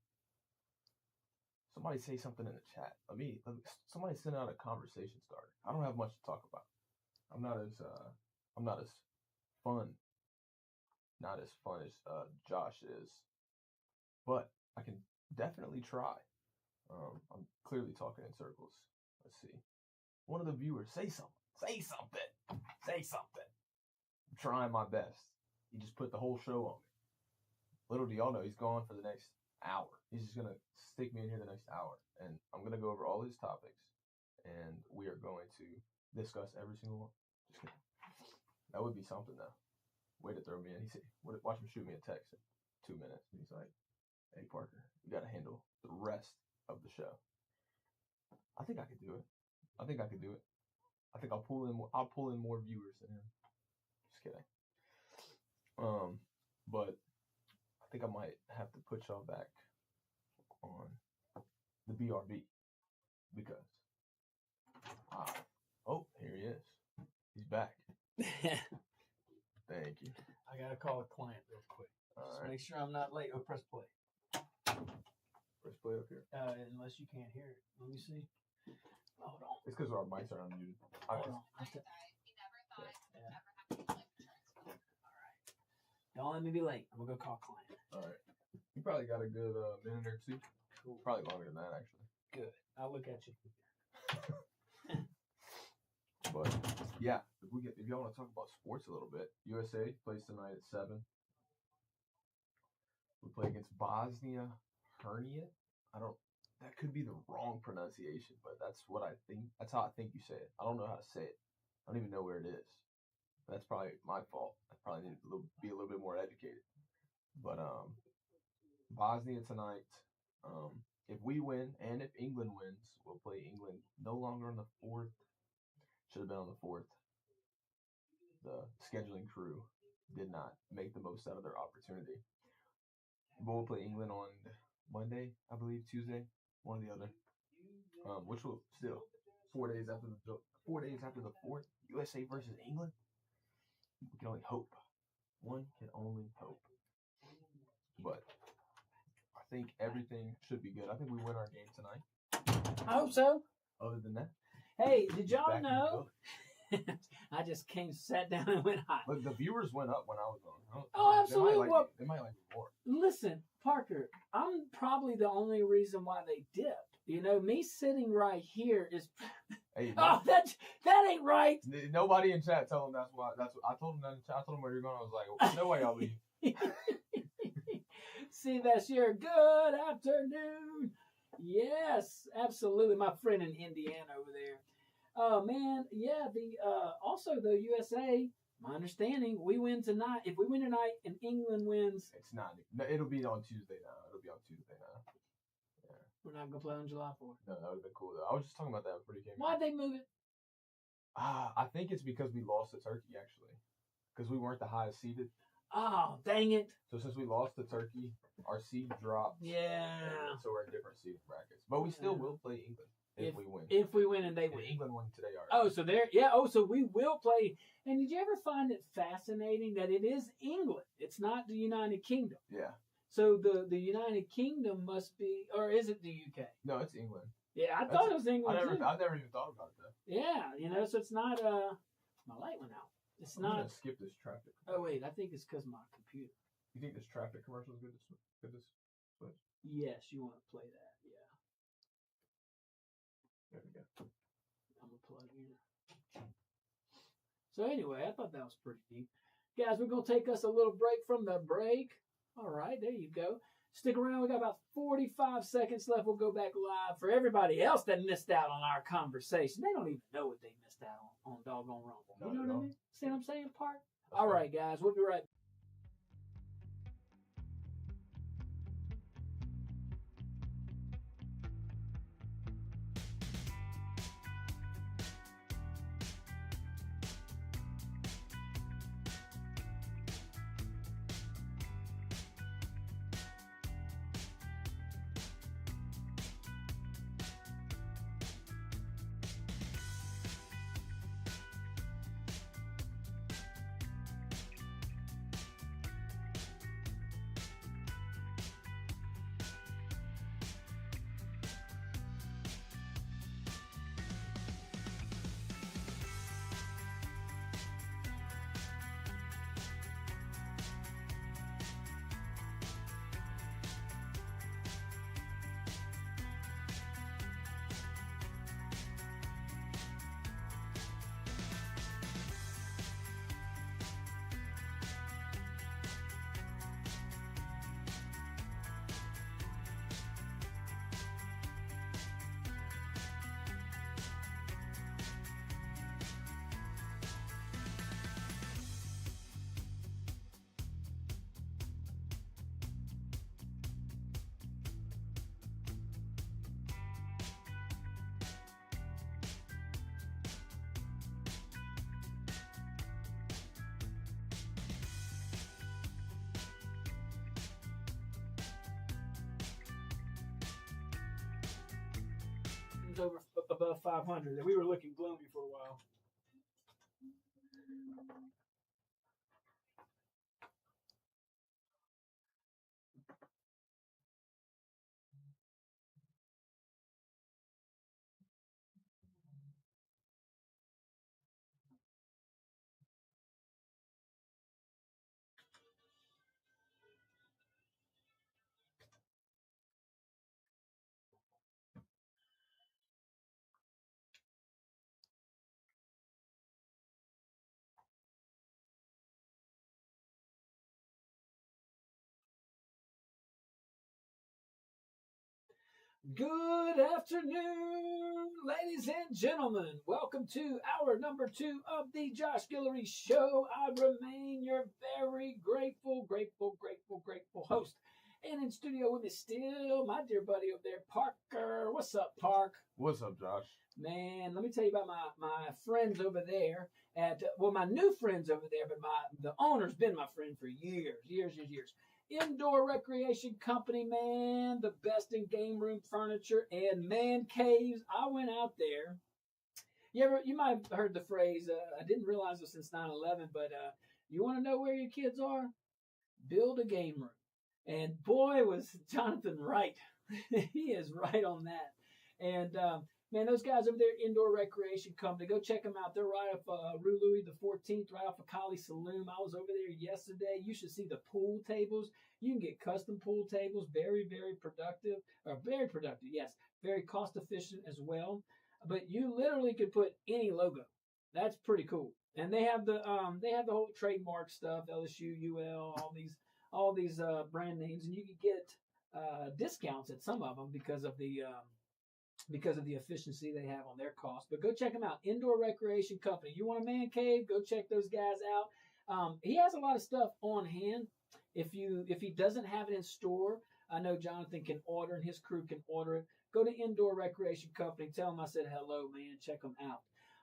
Somebody say something in the chat. Somebody send out a conversation starter. I don't have much to talk about. I'm not as fun as Josh is, but I can definitely try. I'm clearly talking in circles. Let's see. One of the viewers, say something. I'm trying my best. He just put the whole show on me. Little do y'all know, he's gone for the next hour. He's just gonna stick me in here the next hour, and I'm gonna go over all his topics, and we are going to discuss every single one. Just kidding. That would be something, though. Way to throw me in. He said, "Watch him shoot me a text in 2 minutes." And he's like, "Hey Parker, you got to handle the rest of the show." I think I could do it. I think I'll pull in more viewers than him. Just kidding. But I think I might have to put y'all back on the BRB because oh, here he is. He's back. Thank you. I gotta call a client real quick. All Just right. make sure I'm not late. Oh, press play. Press play up here. Unless you can't hear it. Let me see. Hold on. It's because our mics are unmuted. Hold on. Don't let me be late. I'm gonna go call a client. All right. You probably got a good minute or two. Cool. Probably longer than that, actually. Good. I'll look at you. But yeah, if y'all want to talk about sports a little bit, USA plays tonight at 7. We play against Bosnia Hernia. That could be the wrong pronunciation, but that's what I think. That's how I think you say it. I don't know how to say it. I don't even know where it is. That's probably my fault. I probably need to be a little bit more educated. But Bosnia tonight. If we win and if England wins, we'll play England no longer on the 4th. Should have been on the 4th. The scheduling crew did not make the most out of their opportunity. But we'll play England on Monday, I believe, Tuesday, one or the other. Which will still 4 days after the 4th, USA versus England. We can only hope. One can only hope. But I think everything should be good. I think we win our game tonight. I hope so. Other than that, hey, did y'all back in the know? I just sat down and went hot. Look, the viewers went up when I was on. Oh, absolutely. They might like me more. Listen, Parker, I'm probably the only reason why they dipped. You know, me sitting right here is. Hey, oh, that ain't right. Nobody in chat told them that's why. That's what I told them. I told them where you're going. I was like, no way I'll leave. See, that's your good afternoon. Yes, absolutely. My friend in Indiana over there. Oh man, yeah. Also the USA. My understanding, we win tonight. If we win tonight and England wins, it's not. It'll be on Tuesday now. It'll be on Tuesday now. Yeah. We're not gonna play on July 4th. No, that would have been cool though. I was just talking about that before you came. Why'd they move it? I think it's because we lost to Turkey actually, because we weren't the highest seeded. Oh, dang it! So since we lost to Turkey, our seed dropped. Yeah. So we're in different seeding brackets, but we still will play England if we win. If we win and they win. England won today already. Oh, so there. Yeah. Oh, so we will play. And did you ever find it fascinating that it is England? It's not the United Kingdom. Yeah. So the United Kingdom must be, or is it the UK? No, it's England. Yeah, I thought it was England. I never even thought about that. Yeah, you know, so it's not. My light went out. It's I'm not. gonna skip this traffic. Oh wait, I think it's because my computer. You think this traffic commercial is good to switch? Yes, you want to play that? Yeah. There we go. I'm gonna plug in. So anyway, I thought that was pretty neat, guys. We're gonna take us a little break from the break. All right, there you go. Stick around. We got about 45 seconds left. We'll go back live for everybody else that missed out on our conversation. They don't even know what they missed out on Doggone Rumble. You know what I mean? See what I'm saying, Park? All right, guys. We'll be right back. over above 500. And we were looking gloomy for a while. Good afternoon, ladies and gentlemen. Welcome to hour number 2 of the Josh Guillory Show. I remain your very grateful host. And in studio with me still, my dear buddy over there, Parker. What's up, Park? What's up, Josh? Man, let me tell you about my friends over there my new friends over there, but the owner's been my friend for years. Indoor Recreation Company, man, the best in game room furniture and man caves. I went out there. You might have heard the phrase, I didn't realize it since 9/11, but you want to know where your kids are? Build a game room. And boy, was Jonathan right. He is right on that. And man, those guys over there, Indoor Recreation Company, go check them out. They're right off Rue Louis the 14th, right off of Kali Saloon. I was over there yesterday. You should see the pool tables. You can get custom pool tables, very productive, yes, very cost efficient as well. But you literally could put any logo. That's pretty cool. And they have the whole trademark stuff, LSU, UL, all these brand names, and you can get discounts at some of them because of the efficiency they have on their cost. But go check them out. Indoor Recreation Company. You want a man cave? Go check those guys out. He has a lot of stuff on hand. If he doesn't have it in store, I know Jonathan can order and his crew can order it. Go to Indoor Recreation Company. Tell them I said hello, man. Check them out.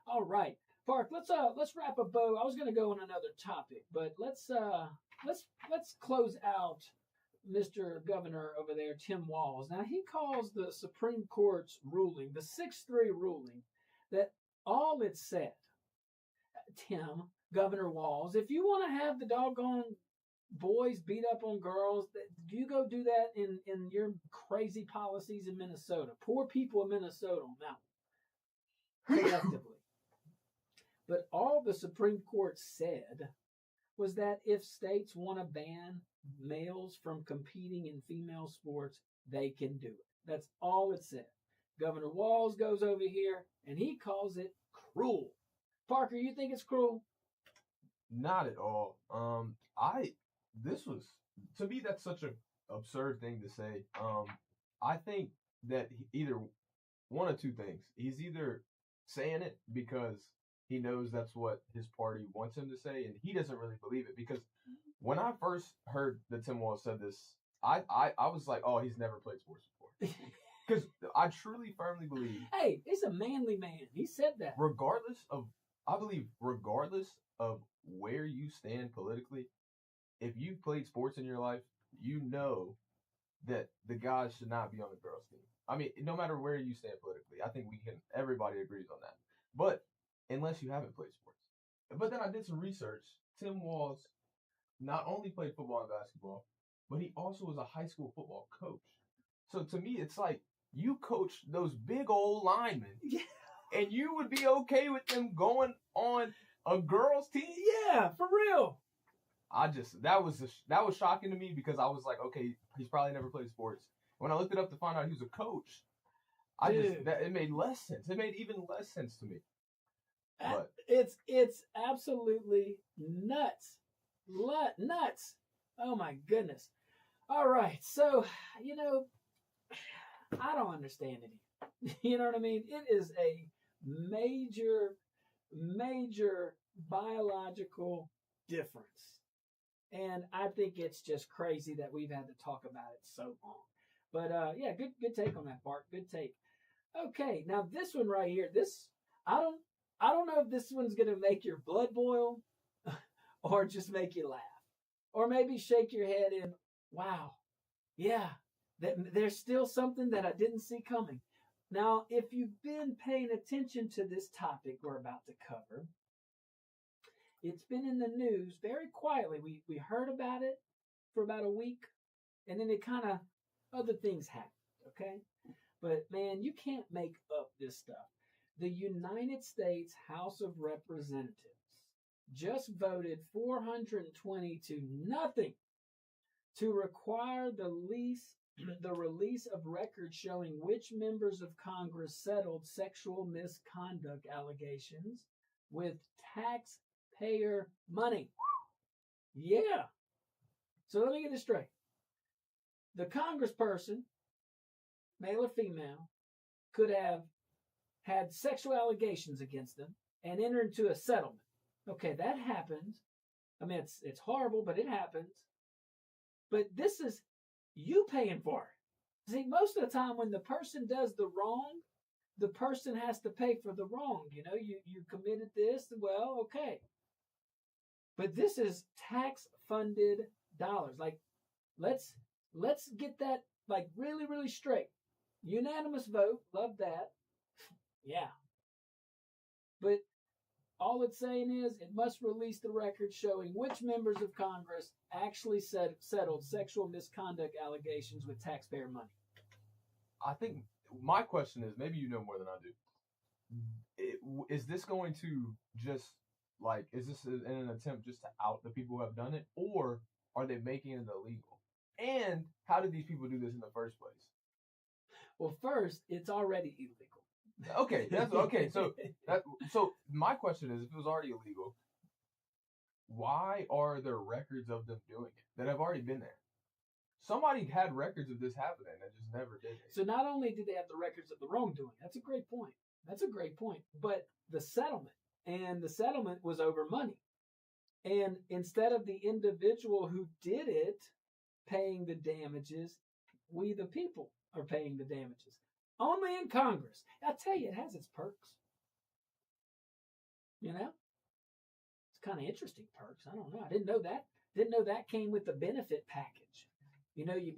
All right, Park. Let's wrap a bow. I was going to go on another topic, but let's close out Mr. Governor over there, Tim Walz. Now, he calls the Supreme Court's ruling, the 6-3 ruling, that all it said, Tim, Governor Walz, if you want to have the doggone boys beat up on girls, you go do that in your crazy policies in Minnesota. Poor people in Minnesota now, collectively. But all the Supreme Court said was that if states want to ban males from competing in female sports, they can do it. That's all it said. Governor Walz goes over here and he calls it cruel. Parker, you think it's cruel? Not at all. To me, that's such an absurd thing to say. I think that either one of two things. He's either saying it because he knows that's what his party wants him to say, and he doesn't really believe it. Because when I first heard that Tim Walz said this, I was like, oh, he's never played sports before. Because I truly, firmly believe. Hey, he's a manly man. He said that. Regardless of where you stand politically, if you've played sports in your life, you know that the guys should not be on the girls' team. I mean, no matter where you stand politically, I think everybody agrees on that. But unless you haven't played sports. But then I did some research. Tim Walz not only played football and basketball, but he also was a high school football coach. So to me, it's like you coach those big old linemen, and you would be okay with them going on a girls' team? Yeah, for real. That was shocking to me because I was like, okay, he's probably never played sports. When I looked it up to find out he was a coach, it made less sense. It made even less sense to me. But it's absolutely nuts. Nuts. Oh my goodness. All right. So, I don't understand it. You know what I mean? It is a major biological difference. And I think it's just crazy that we've had to talk about it so long. But yeah, good take on that, Bart. Good take. Okay, now this one right here, I don't know if this one's gonna make your blood boil or just make you laugh. Or maybe shake your head in, wow, yeah, there's still something that I didn't see coming. Now, if you've been paying attention to this topic we're about to cover, it's been in the news very quietly. We heard about it for about a week, and then it kind of, other things happened, okay? But man, you can't make up this stuff. The United States House of Representatives just voted 420 to nothing to require the release of records showing which members of Congress settled sexual misconduct allegations with taxpayer money. Yeah. So let me get this straight. The congressperson, male or female, could have had sexual allegations against them and enter into a settlement. Okay, that happens. I mean, it's horrible, but it happens. But this is you paying for it. See, most of the time when the person does the wrong, the person has to pay for the wrong. You know, you committed this, well, okay. But this is tax-funded dollars. Like, let's get that like really, really straight. Unanimous vote, love that. Yeah. But all it's saying is it must release the record showing which members of Congress actually settled sexual misconduct allegations with taxpayer money. I think my question is, maybe you know more than I do. Is this going to just like, is this in an attempt just to out the people who have done it, or are they making it illegal? And how did these people do this in the first place? Well, first, it's already illegal. Okay, that's okay. So my question is, if it was already illegal, why are there records of them doing it that have already been there? Somebody had records of this happening and just never did it. So not only did they have the records of the wrongdoing, that's a great point. That's a great point. But the settlement was over money. And instead of the individual who did it paying the damages, we the people are paying the damages. Only in Congress. I tell you, it has its perks. You know? It's kind of interesting perks. I don't know. I didn't know that. Didn't know that came with the benefit package. You know, you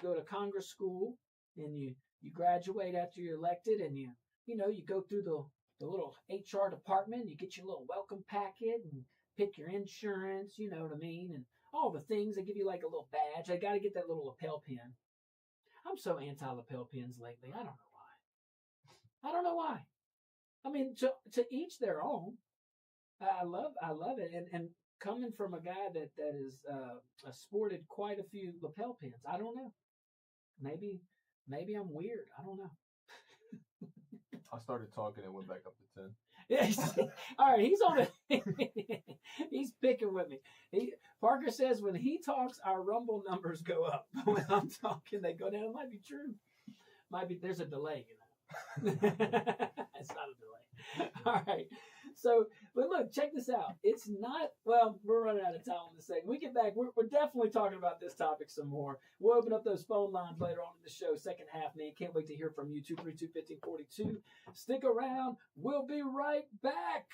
go to Congress school and you graduate after you're elected, and you go through the little HR department, you get your little welcome packet and pick your insurance, you know what I mean? And all the things. They give you like a little badge. I got to get that little lapel pin. I'm so anti-lapel pins lately. I don't know why. I mean, to each their own. I love it. And coming from a guy that is sported quite a few lapel pins, I don't know. Maybe I'm weird. I don't know. I started talking and went back up to 10. Yeah, all right, he's on it. He's picking with me. Parker says when he talks, our Rumble numbers go up. When I'm talking, they go down. It might be true. There's a delay, you know. It's not a delay. All right. So, but look, check this out. It's not, well, we're running out of time on this segment. We get back, we're definitely talking about this topic some more. We'll open up those phone lines later on in the show, second half, man. Can't wait to hear from you, 232-1542. Stick around. We'll be right back.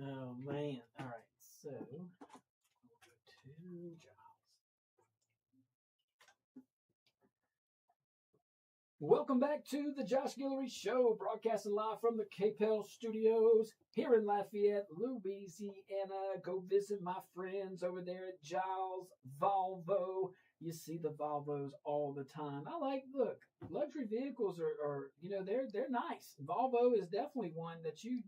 Oh man! All right, so we'll go to Giles. Welcome back to the Josh Guillory Show, broadcasting live from the KPEL Studios here in Lafayette, Louisiana. Go visit my friends over there at Giles Volvo. You see the Volvos all the time. Look, luxury vehicles are they're nice. Volvo is definitely one that you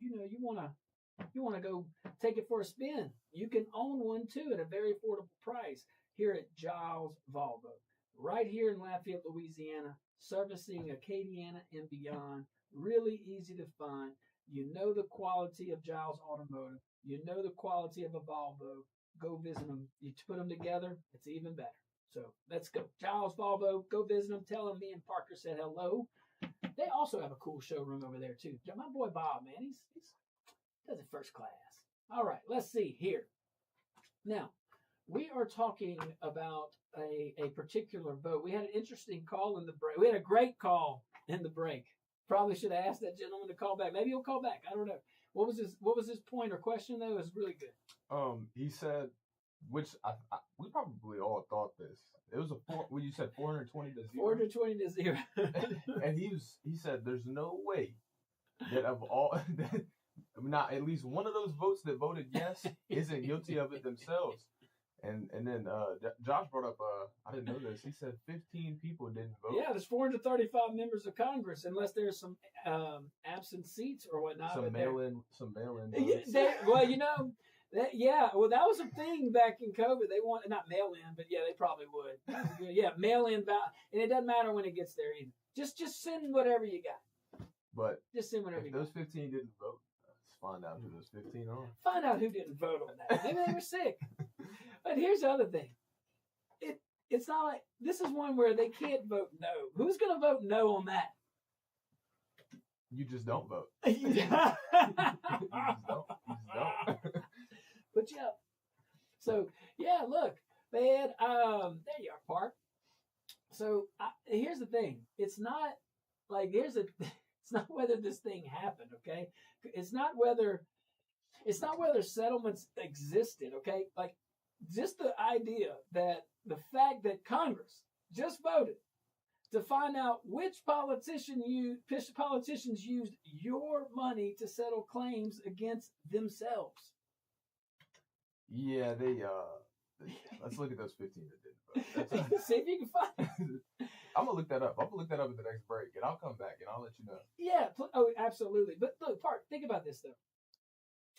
want to go take it for a spin. You can own one too at a very affordable price here at Giles Volvo, right here in Lafayette, Louisiana, servicing Acadiana and beyond. Really easy to find. You know the quality of Giles Automotive. You know the quality of a Volvo. Go visit them. You put them together, it's even better. So let's go. Giles Volvo, go visit them. Tell them me and Parker said hello. They also have a cool showroom over there too. My boy Bob, man, he's does it first class. All right, let's see here. Now, we are talking about a particular vote. We had an interesting call in the break. We had a great call in the break. Probably should have asked that gentleman to call back. Maybe he'll call back. I don't know. What was his point or question though? It was really good. He said, which we probably all thought this. It was when you said 420 to 0. 420 to 0. And he said there's no way that of all not at least one of those votes that voted yes isn't guilty of it themselves. And then Josh brought up, I didn't know this. He said 15 people didn't vote. Yeah, there's 435 members of Congress, unless there's some absent seats or whatnot. Some mail-in. Well, that was a thing back in COVID. They want not mail-in, but yeah, they probably would. Yeah, mail-in, and it doesn't matter when it gets there either. Just send whatever you got. But just send whatever you got. Those 15 didn't vote. Let's find out who those 15 are. Find out who didn't vote on that. Maybe they were sick. But here's the other thing. It's not like this is one where they can't vote no. Who's going to vote no on that? You just don't vote. You just don't. But yeah. So yeah, look, man. There you are, Park. So here's the thing. It's not like it's not whether this thing happened. Okay. It's not whether settlements existed. Okay. Like just the idea that the fact that Congress just voted to find out which politicians used your money to settle claims against themselves. Yeah, let's look at those 15 that didn't vote. See if you can find it. I'm going to look that up. I'm going to look that up at the next break, and I'll come back, and I'll let you know. Yeah, absolutely. But look, Park, think about this, though.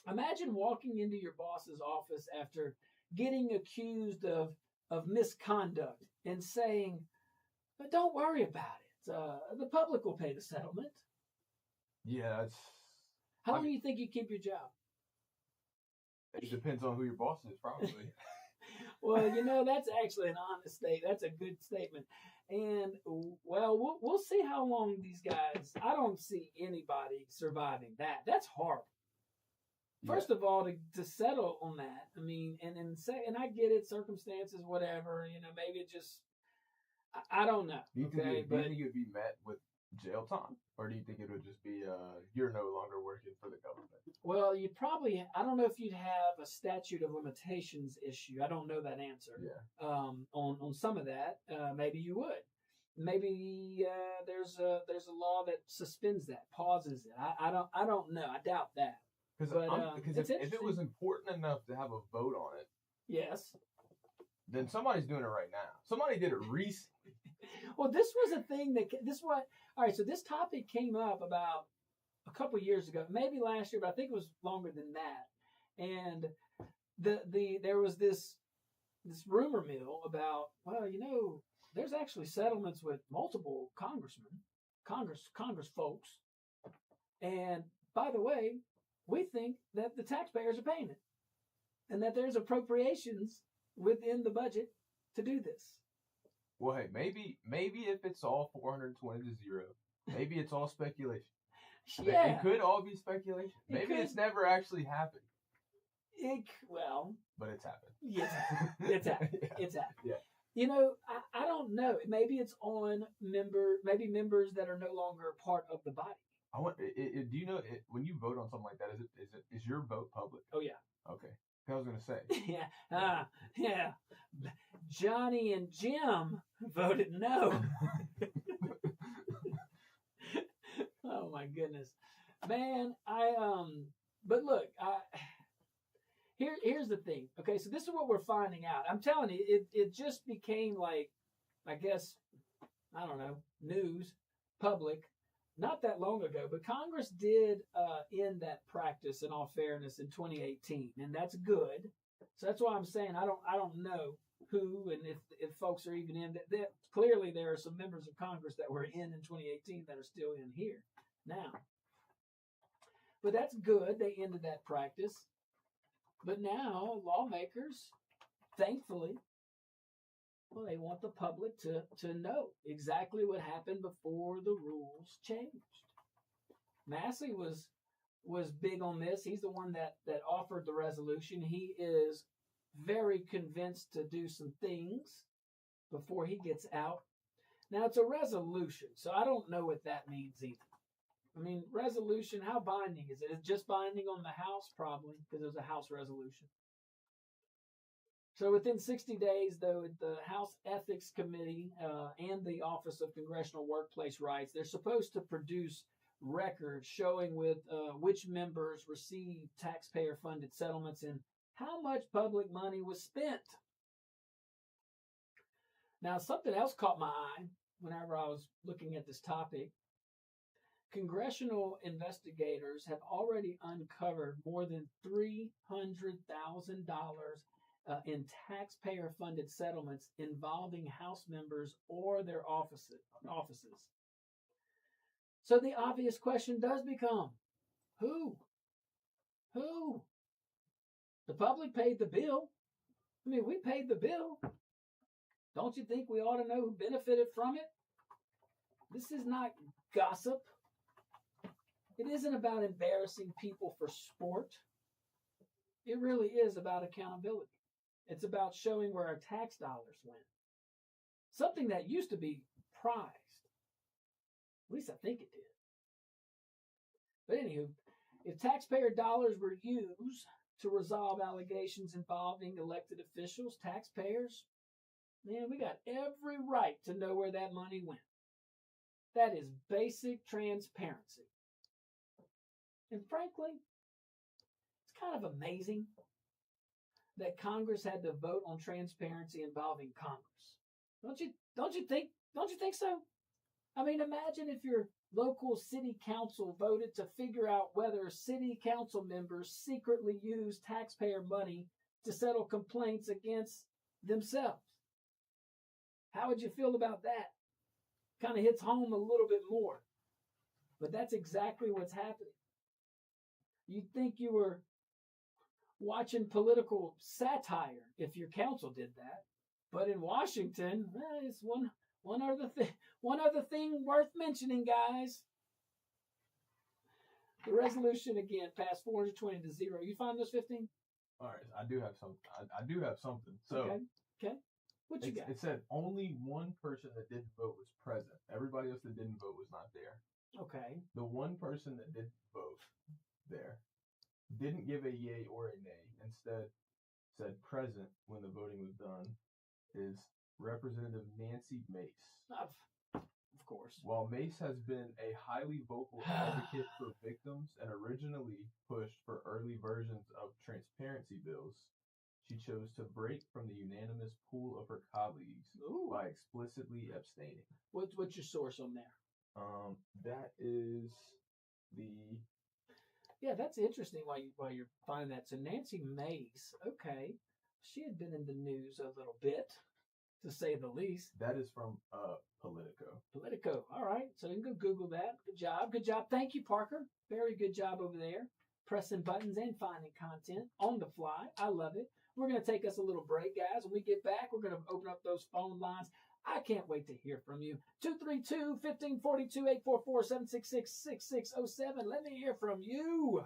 Imagine walking into your boss's office after getting accused of misconduct and saying, but don't worry about it. The public will pay the settlement. Yeah, How long do you think you keep your job? It depends on who your boss is, probably. Well, that's actually an honest statement. That's a good statement. And, well, we'll see how long these guys, I don't see anybody surviving that. That's horrible. First of all, to settle on that, I mean, and I get it, circumstances, whatever, maybe it just, I don't know. Do you think it would be met with jail time? Or do you think it would just be, you're no longer working for the government? Well, I don't know if you'd have a statute of limitations issue. I don't know that answer. Yeah. On some of that, maybe you would. Maybe there's a law that suspends that, pauses it. I don't know. I doubt that. Because if it was important enough to have a vote on it, yes, then somebody's doing it right now. Somebody did it recently. Well, this was a thing all right, so this topic came up about a couple years ago, maybe last year, but I think it was longer than that. And there was this rumor mill about, well, there's actually settlements with multiple Congress folks. And by the way, we think that the taxpayers are paying it and that there's appropriations within the budget to do this. Well, hey, maybe if it's all 420 to 0, maybe it's all speculation. Yeah. It could all be speculation. Maybe it's never actually happened. But it's happened. Yes, it's happened. It's happened. Yeah. I don't know. Maybe it's on members that are no longer part of the body. I want. Do you know when you vote on something like that? Is your vote public? Oh yeah. Okay. I was gonna say. Yeah. Yeah. Johnny and Jim voted no. Oh my goodness, man. But look, here's the thing. Okay, so this is what we're finding out. I'm telling you, it just became like, I guess, I don't know, news, public, not that long ago. But Congress did end that practice, in all fairness, in 2018, and that's good. So that's why I'm saying I don't know who and if folks are even in that. Clearly, there are some members of Congress that were in 2018 that are still in here now. But that's good. They ended that practice. But now lawmakers, thankfully, well, they want the public to know exactly what happened before the rules changed. Massey was big on this. He's the one that offered the resolution. He is very convinced to do some things before he gets out. Now, it's a resolution, so I don't know what that means either. I mean, resolution, how binding is it? Is it just binding on the House? Probably, because it was a House resolution. So within 60 days, though, the House Ethics Committee and the Office of Congressional Workplace Rights, they're supposed to produce records showing with which members received taxpayer-funded settlements and how much public money was spent. Now, something else caught my eye whenever I was looking at this topic. Congressional investigators have already uncovered more than $300,000 in taxpayer-funded settlements involving House members or their offices. So the obvious question does become, who? Who? The public paid the bill. I mean, we paid the bill. Don't you think we ought to know who benefited from it? This is not gossip. It isn't about embarrassing people for sport. It really is about accountability. It's about showing where our tax dollars went. Something that used to be prized. At least I think it did. But anywho, if taxpayer dollars were used to resolve allegations involving elected officials, taxpayers, man, we got every right to know where that money went. That is basic transparency. And frankly, it's kind of amazing that Congress had to vote on transparency involving Congress. Don't you think so? I mean, imagine if your local city council voted to figure out whether city council members secretly used taxpayer money to settle complaints against themselves. How would you feel about that? Kind of hits home a little bit more. But that's exactly what's happening. You'd think you were watching political satire if your council did that. But in Washington, it's one other thing worth mentioning, guys. The resolution again passed 420 to 0. You find those 15? All right, I do have some. I do have something. So okay. What you got? It said only one person that didn't vote was present. Everybody else that didn't vote was not there. Okay. The one person that didn't vote there didn't give a yay or a nay. Instead, said present when the voting was done is Representative Nancy Mace. Of course. While Mace has been a highly vocal advocate for victims and originally pushed for early versions of transparency bills, she chose to break from the unanimous pool of her colleagues by explicitly abstaining. What's your source on there? That is the. Yeah, that's interesting. Why you're finding that. So Nancy Mace, okay, she had been in the news a little bit, to say the least. That is from Politico. Politico. All right, so you can go Google that. Good job. Good job. Thank you, Parker. Very good job over there, pressing buttons and finding content on the fly. I love it. We're going to take us a little break, guys. When we get back, we're going to open up those phone lines. I can't wait to hear from you. 232-1542, 844-766-6607. Let me hear from you.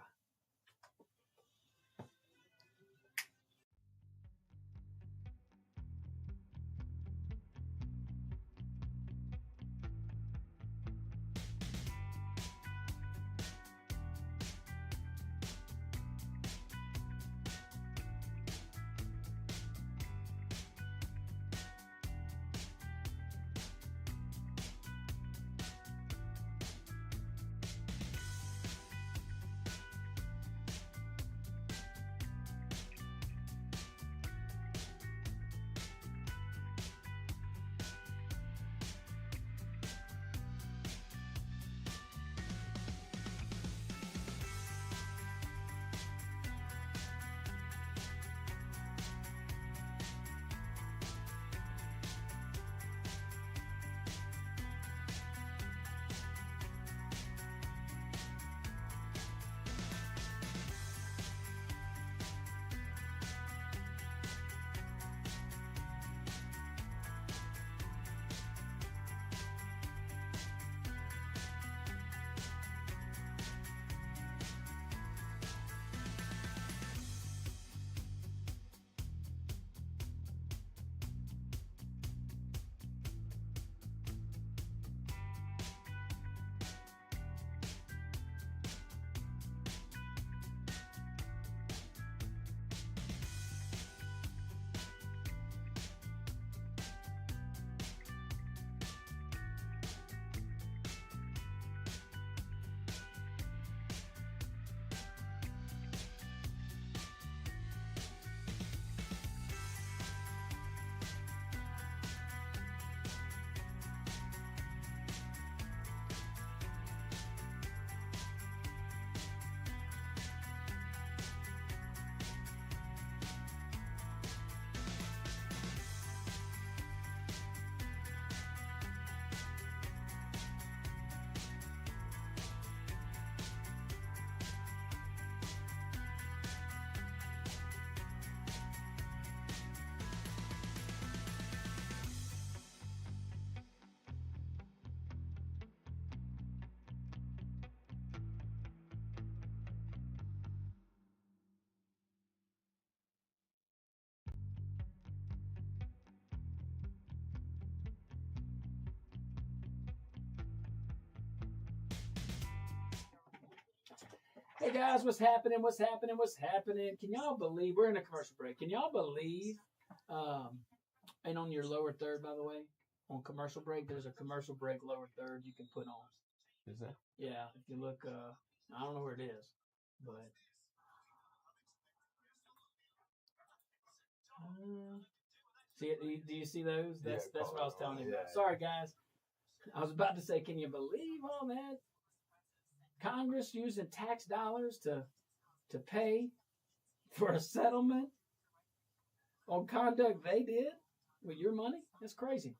Hey guys, what's happening? What's happening? What's happening? Can y'all believe we're in a commercial break? Can y'all believe? And on your lower third, by the way, on commercial break, there's a commercial break lower third you can put on. Is that? Yeah, if you look, I don't know where it is, but see it? Do you see those? That's what I was telling you about. Sorry, guys. I was about to say, can you believe all that? Congress using tax dollars to pay for a settlement on conduct they did with your money? That's crazy.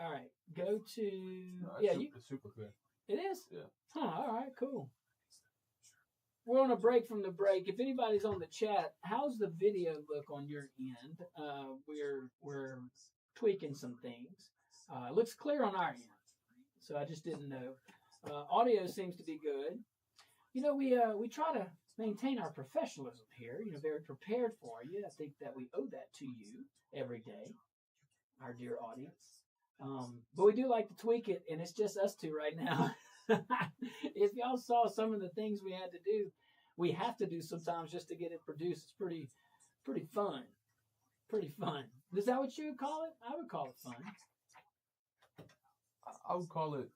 All right, go to It's super clear. It is? Yeah. Huh, all right, cool. We're on a break from the break. If anybody's on the chat, how's the video look on your end? We're tweaking some things. It looks clear on our end, so I just didn't know. Audio seems to be good. You know, we try to maintain our professionalism here. You know, very prepared for you. I think that we owe that to you every day, our dear audience. But we do like to tweak it, and it's just us two right now. If y'all saw some of the things we had to do, we have to do sometimes just to get it produced. It's pretty fun. Pretty fun. Is that what you would call it? I would call it fun. I would call it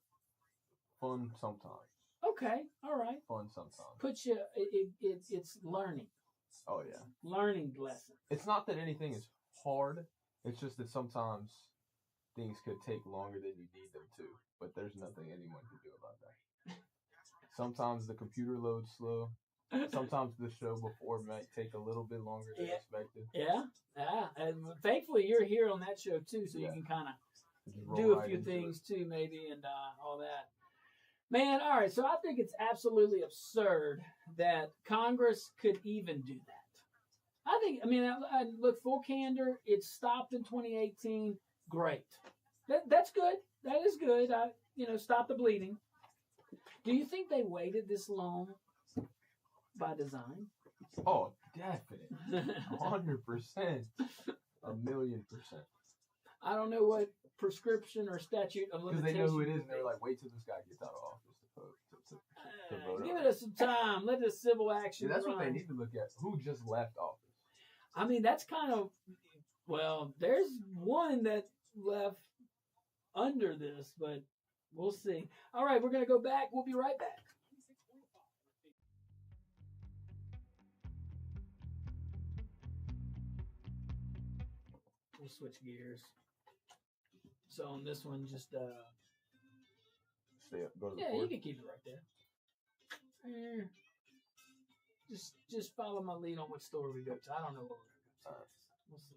fun sometimes. Okay, all right. Fun sometimes. It's learning. Oh yeah. Learning lesson. It's not that anything is hard. It's just that sometimes things could take longer than you need them to. But there's nothing anyone can do about that. Sometimes the computer loads slow. Sometimes the show before might take a little bit longer than expected. Yeah. And thankfully you're here on that show too, so you can kind of do a few things too, maybe, and all that. Man, all right, so I think it's absolutely absurd that Congress could even do that. I mean, look, full candor, it stopped in 2018. Great. That's good. That is good. Stop the bleeding. Do you think they waited this long by design? Oh, definitely. 100%. 1,000,000%. I don't know what prescription or statute of because limitation. They know who it is, and they're like, wait till this guy gets out of office to vote. Give it some time. Let the civil action that's run. what they need to look at. Who just left office? I mean, that's kind of, well, there's one that left under this, but we'll see. All right, we're going to go back. We'll be right back. We'll switch gears. So on this one, just stay up. Go to the yeah, board. you can keep it right there. Just follow my lead on what store we go to. I don't know what we're going to go to. All right. We'll see.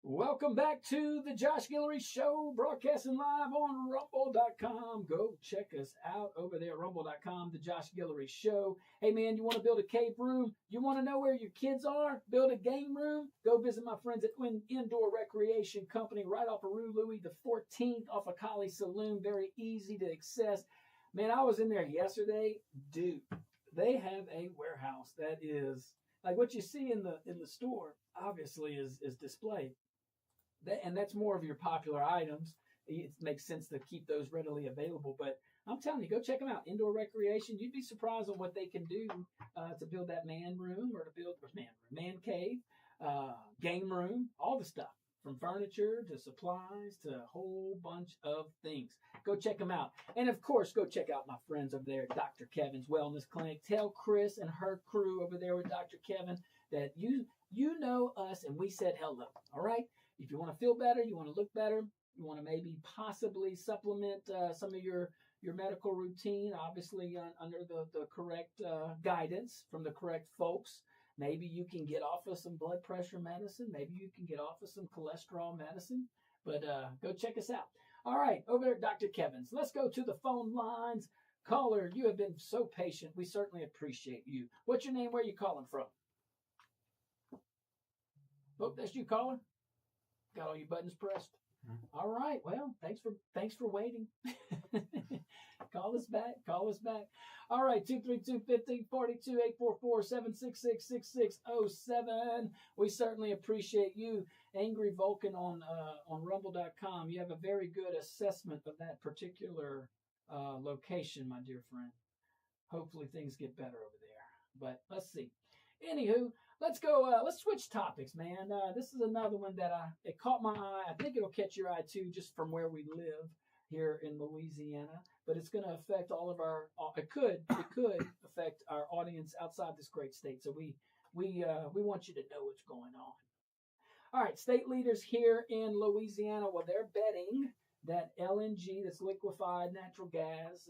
Welcome back to the Josh Guillory Show, broadcasting live on Rumble.com. Go check us out over there at Rumble.com, the Josh Guillory Show. Hey, man, you want to build a cave room? You want to know where your kids are? Build a game room? Go visit my friends at Indoor Recreation Company right off of Rue Louis the 14th off of Collie Saloon. Very easy to access. Man, I was in there yesterday. Dude, they have a warehouse that is like what you see in the store, obviously, is displayed. And that's more of your popular items. It makes sense to keep those readily available. But I'm telling you, go check them out. Indoor recreation. You'd be surprised on what they can do to build that man room or to build man cave, game room, all the stuff. From furniture to supplies to a whole bunch of things. Go check them out. And, of course, go check out my friends over there at Dr. Kevin's Wellness Clinic. Tell Chris and her crew over there with Dr. Kevin that you know us and we said hello, all right? If you want to feel better, you want to look better, you want to maybe possibly supplement some of your medical routine, obviously under the correct guidance from the correct folks. Maybe you can get off of some blood pressure medicine. Maybe you can get off of some cholesterol medicine. But go check us out. All right, over there at Dr. Kevin's. Let's go to the phone lines. Caller, you have been so patient. We certainly appreciate you. What's your name? Where are you calling from? Oh, that's you, caller. Got all your buttons pressed? Mm-hmm. All right. Well, thanks for waiting. Call us back. All right, 232-1542-844-766-6607. We certainly appreciate you. Angry Vulcan on Rumble.com. You have a very good assessment of that particular location, my dear friend. Hopefully things get better over there. But let's see. Anywho, let's go. Let's switch topics, man. This is another one that it caught my eye. I think it'll catch your eye too, just from where we live here in Louisiana. But it's going to affect all of our. It could affect our audience outside this great state. So we want you to know what's going on. All right, state leaders here in Louisiana. Well, they're betting that LNG, that's liquefied natural gas,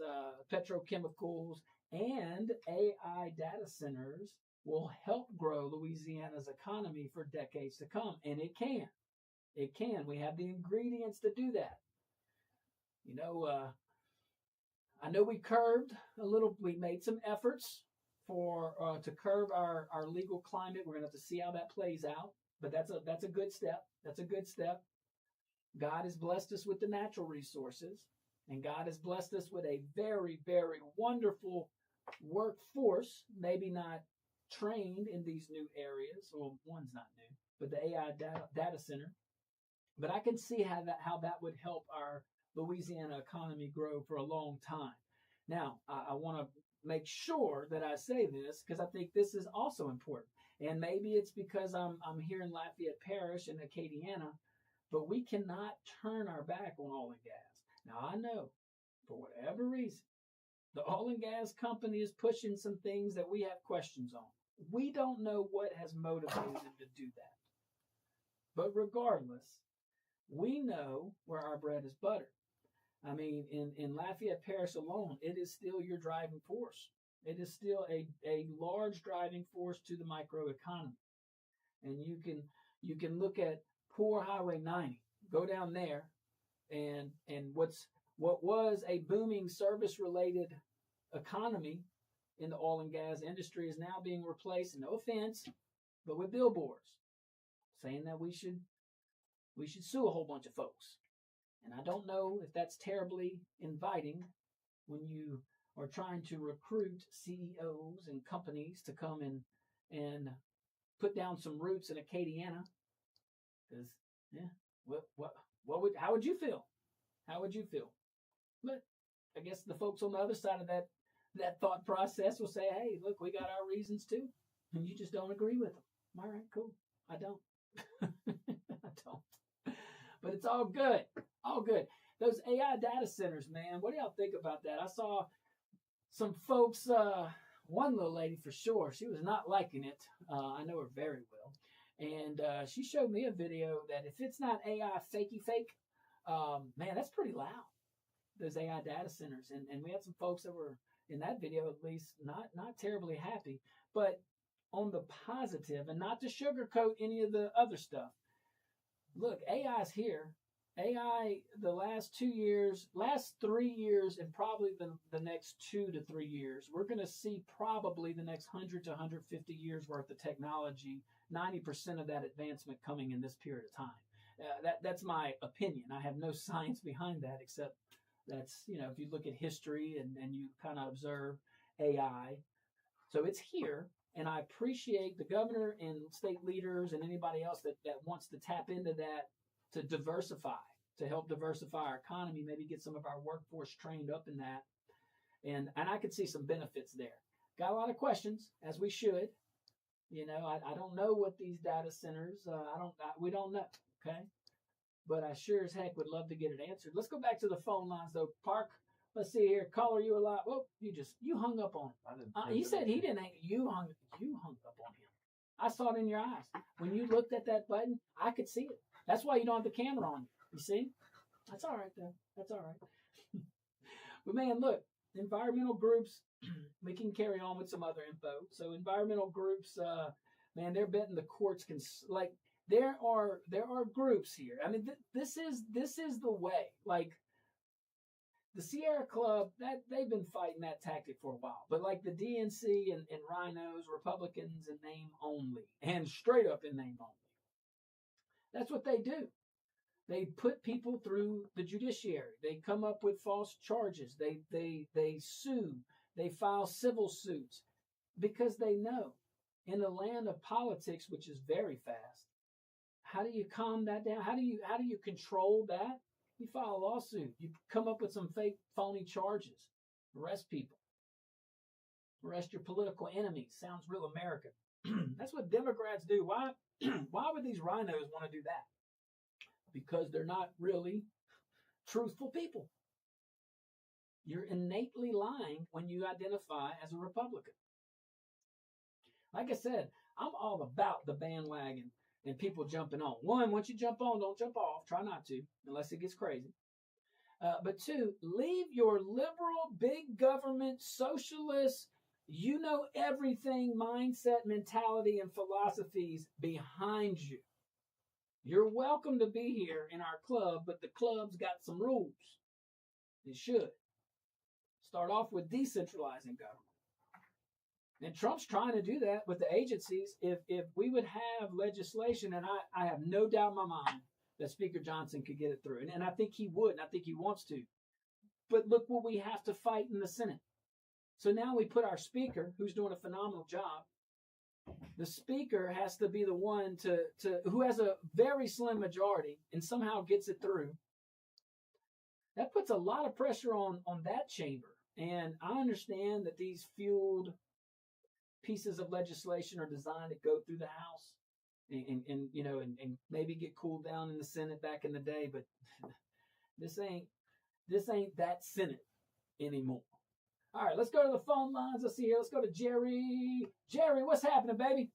petrochemicals, and AI data centers will help grow Louisiana's economy for decades to come. And it can. It can. We have the ingredients to do that. You know, I know we curbed a little, we made some efforts to curb our legal climate. We're going to have to see how that plays out. But that's a good step. That's a good step. God has blessed us with the natural resources. And God has blessed us with a very, very wonderful workforce, maybe not trained in these new areas. Well, one's not new, but the AI data center. But I can see how that would help our Louisiana economy grow for a long time. Now, I want to make sure that I say this because I think this is also important. And maybe it's because I'm here in Lafayette Parish in Acadiana, but we cannot turn our back on oil and gas. Now, I know for whatever reason, the oil and gas company is pushing some things that we have questions on. We don't know what has motivated them to do that. But regardless, we know where our bread is buttered. I mean, in Lafayette Parish alone, it is still your driving force. It is still a large driving force to the microeconomy. And you can look at poor Highway 90, go down there, and what was a booming service-related economy in the oil and gas industry is now being replaced, no offense, but with billboards saying that we should sue a whole bunch of folks. And I don't know if that's terribly inviting when you are trying to recruit CEOs and companies to come and put down some roots in Acadiana. Because, how would you feel? How would you feel? But I guess the folks on the other side of that thought process will say, hey, look, we got our reasons too. And you just don't agree with them. All right, cool. I don't. I don't. But it's all good. All good. Those AI data centers, man, what do y'all think about that? I saw some folks, one little lady for sure, she was not liking it. I know her very well. And she showed me a video that if it's not AI fakey fake, man, that's pretty loud. Those AI data centers. And we had some folks that were, in that video at least, not terribly happy. But on the positive, and not to sugarcoat any of the other stuff, look, AI's here. AI, the last 3 years, and probably the next 2 to 3 years, we're going to see probably the next 100 to 150 years worth of technology, 90% of that advancement coming in this period of time. That's my opinion. I have no science behind that, except that's, if you look at history and you kind of observe AI. So it's here, and I appreciate the governor and state leaders and anybody else that wants to tap into that, to diversify, to help diversify our economy, maybe get some of our workforce trained up in that. And I could see some benefits there. Got a lot of questions, as we should. I don't know what these data centers, we don't know, okay? But I sure as heck would love to get it answered. Let's go back to the phone lines, though. Park, let's see here. Caller, you were live. Well, you hung up on him. He said he didn't hang. You hung up on him. I saw it in your eyes. When you looked at that button, I could see it. That's why you don't have the camera on you. You see? That's all right, though. That's all right. But, man, look, environmental groups, we can carry on with some other info. So environmental groups, man, they're betting the courts can, like, there are groups here. I mean, this is the way. Like, the Sierra Club, that they've been fighting that tactic for a while. But like the DNC and rhinos, Republicans in name only, and straight up in name only. That's what they do. They put people through the judiciary. They come up with false charges. They sue. They file civil suits because they know in the land of politics, which is very fast, how do you calm that down? How do you control that? You file a lawsuit. You come up with some fake, phony charges. Arrest people. Arrest your political enemies. Sounds real American. That's what Democrats do. Why would these rhinos want to do that? Because they're not really truthful people. You're innately lying when you identify as a Republican. Like I said, I'm all about the bandwagon and people jumping on. One, once you jump on, don't jump off. Try not to, unless it gets crazy. But two, leave your liberal, big government, socialist, you know everything mindset, mentality, and philosophies behind you. You're welcome to be here in our club, but the club's got some rules. It should. Start off with decentralizing government. And Trump's trying to do that with the agencies. If we would have legislation, and I have no doubt in my mind that Speaker Johnson could get it through. And I think he would, and I think he wants to. But look what we have to fight in the Senate. So now we put our speaker, who's doing a phenomenal job. The speaker has to be the one who has a very slim majority and somehow gets it through. That puts a lot of pressure on that chamber. And I understand that these fueled pieces of legislation are designed to go through the House and maybe get cooled down in the Senate back in the day, but this ain't that Senate anymore. All right, let's go to the phone lines. Let's see here. Let's go to Jerry. Jerry, what's happening, baby?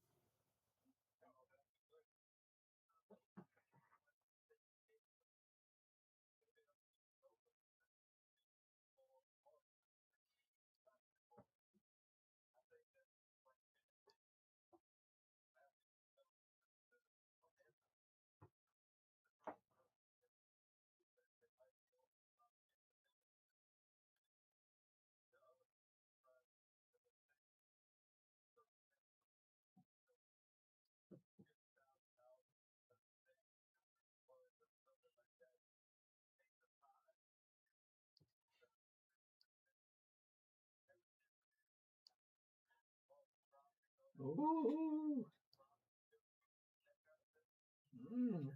Ooh. Mm.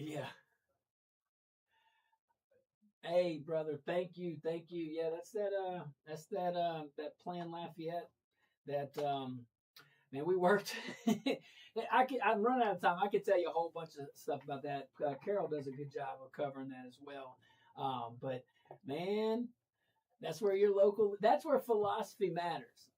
Yeah. Hey, brother, thank you. Yeah, that's that Plan Lafayette that man, we worked. I'm running out of time. I could tell you a whole bunch of stuff about that. Carol does a good job of covering that as well. But man, that's where that's where philosophy matters.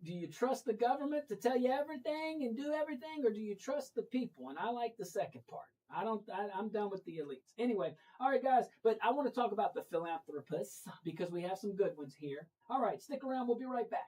Do you trust the government to tell you everything and do everything, or do you trust the people? And I like the second part. I'm done with the elites. Anyway, all right, guys, but I want to talk about the philanthropists because we have some good ones here. All right, stick around. We'll be right back.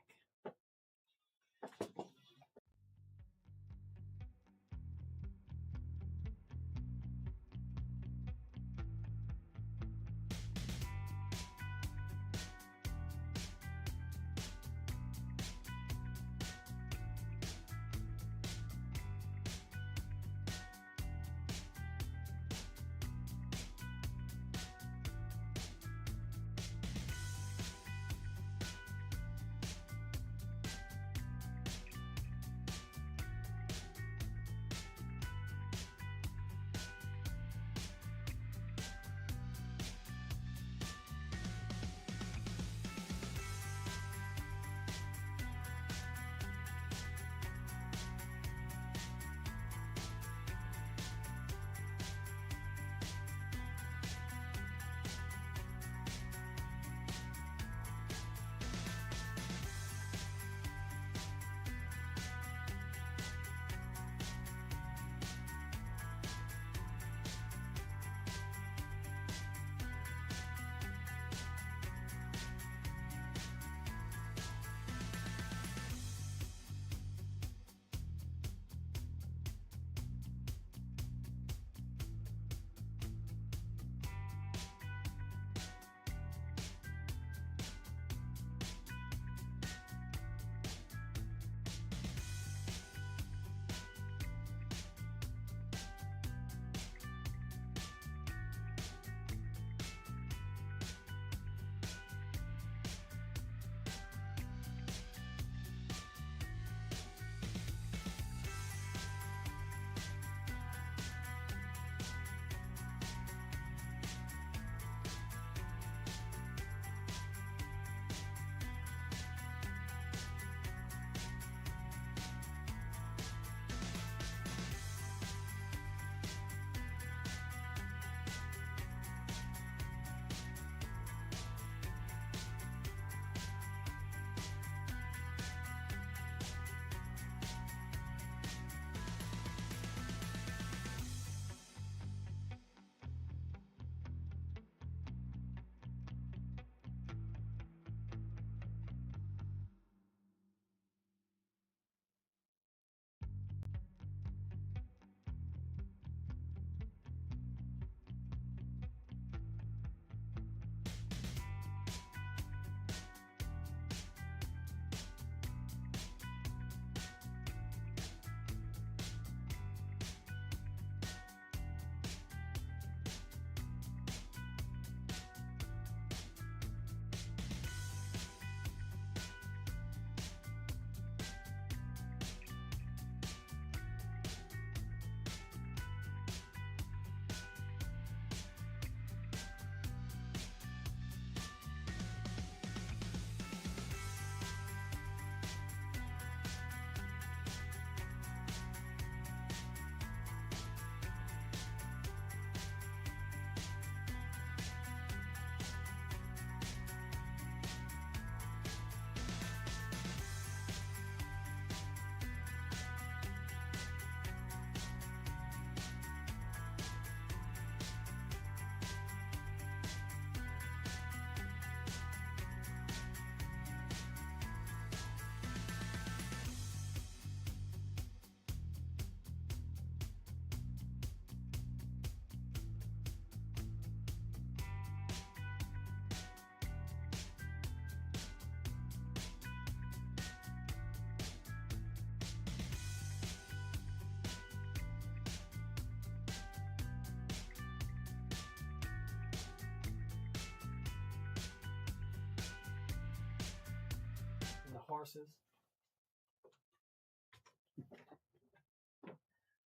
horses.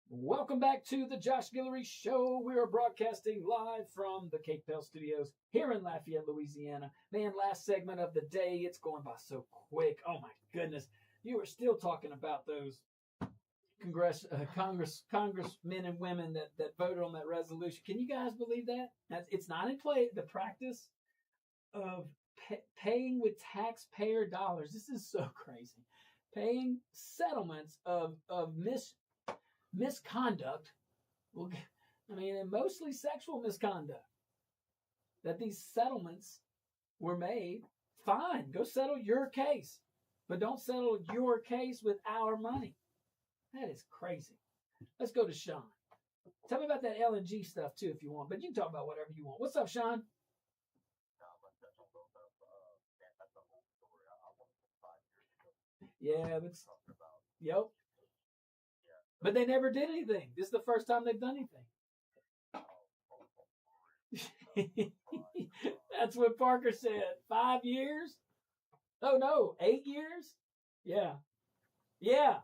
Welcome back to the Josh Guillory Show. We are broadcasting live from the Cape Bell Studios here in Lafayette, Louisiana. Man, last segment of the day. It's going by so quick. Oh my goodness. You were still talking about those congressmen and women that voted on that resolution. Can you guys believe that? It's not in play. The practice of paying with taxpayer dollars. This is so crazy. Paying settlements of misconduct. Well, I mean, and mostly sexual misconduct. That these settlements were made. Fine, go settle your case. But don't settle your case with our money. That is crazy. Let's go to Sean. Tell me about that LNG stuff too if you want. But you can talk about whatever you want. What's up, Sean? Yeah, but yep. But they never did anything. This is the first time they've done anything. That's what Parker said. 5 years? Oh no, 8 years? Yeah. Yeah.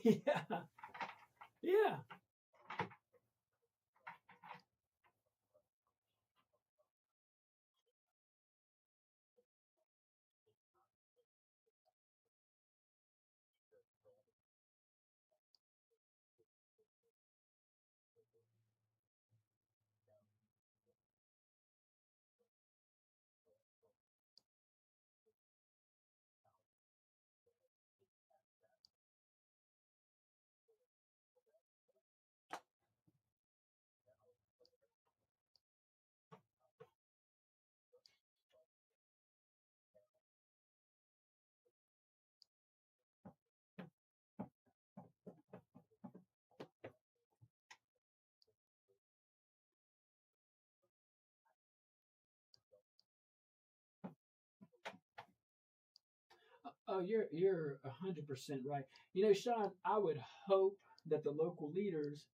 Yeah. Yeah. Oh, you're 100% right. You know, Sean, I would hope that the local leaders,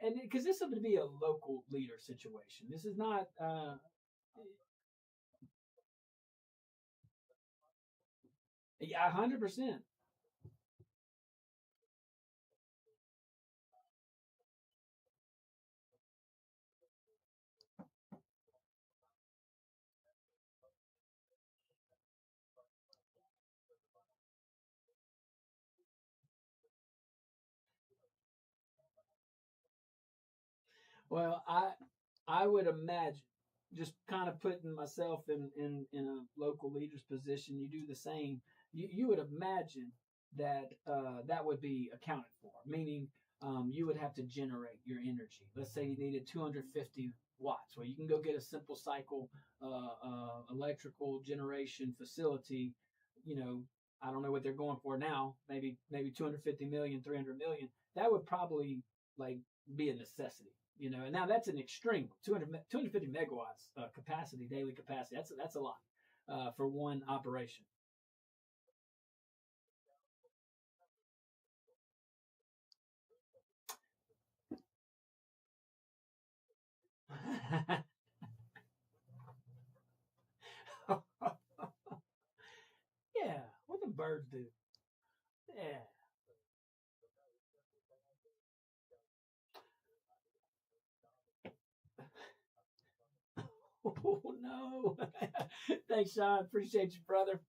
and because this is going to be a local leader situation. This is not. Yeah, 100%. Well, I would imagine, just kind of putting myself in a local leader's position, you do the same. You would imagine that that would be accounted for, meaning you would have to generate your energy. Let's say you needed 250 watts. Well, you can go get a simple cycle electrical generation facility. You know, I don't know what they're going for now. Maybe 250 million, 300 million. That would probably like be a necessity. You know, and now that's an extreme 250 megawatts capacity, daily capacity. That's a lot for one operation. Yeah, what the birds do? Yeah. Oh no! Thanks, Sean. Appreciate you, brother.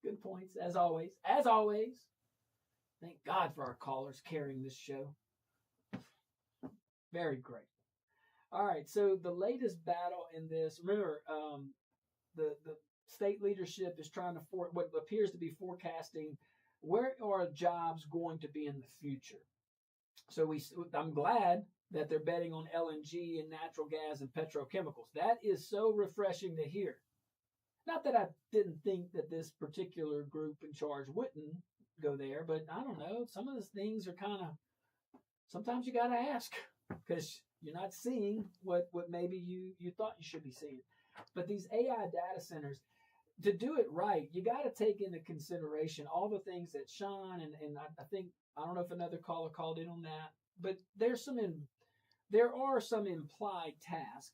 Good points, as always. As always. Thank God for our callers carrying this show. Very great. All right, so the latest battle in this, remember, the state leadership is trying to what appears to be forecasting where are jobs going to be in the future. So I'm glad that they're betting on LNG and natural gas and petrochemicals. That is so refreshing to hear. Not that I didn't think that this particular group in charge wouldn't go there, but I don't know. Some of those things are kind of, sometimes you got to ask because you're not seeing what maybe you thought you should be seeing. But these AI data centers, to do it right, you got to take into consideration all the things that Sean and I think, I don't know if another caller called in on that, but there are some implied tasks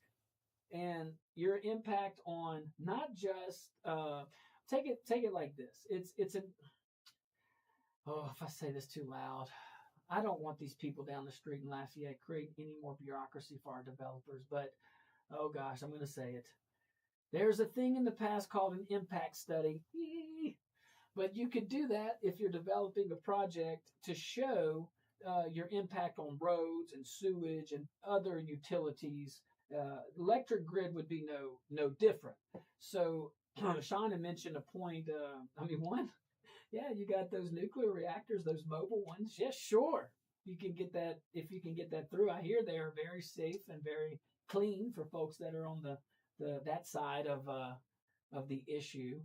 and your impact on not just take it like this. It's an if I say this too loud, I don't want these people down the street in Lafayette creating any more bureaucracy for our developers, but oh gosh, I'm going to say it. There's a thing in the past called an impact study. But you could do that if you're developing a project to show your impact on roads and sewage and other utilities. Electric grid would be no different. So Sean had mentioned a point. One, yeah, you got those nuclear reactors, those mobile ones. Yes, sure, you can get that. If you can get that through, I hear they are very safe and very clean for folks that are on that side of the issue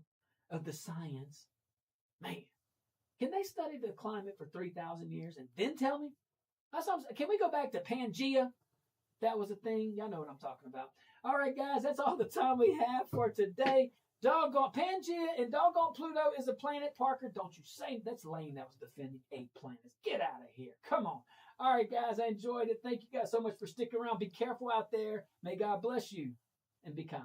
of the science. Man, can they study the climate for 3,000 years and then tell me? Can we go back to Pangea? That was a thing. Y'all know what I'm talking about. All right, guys, that's all the time we have for today. Doggone Pangea and doggone Pluto is a planet. Parker, don't you say that's Lane that was defending 8 planets. Get out of here. Come on. All right, guys, I enjoyed it. Thank you guys so much for sticking around. Be careful out there. May God bless you and be kind.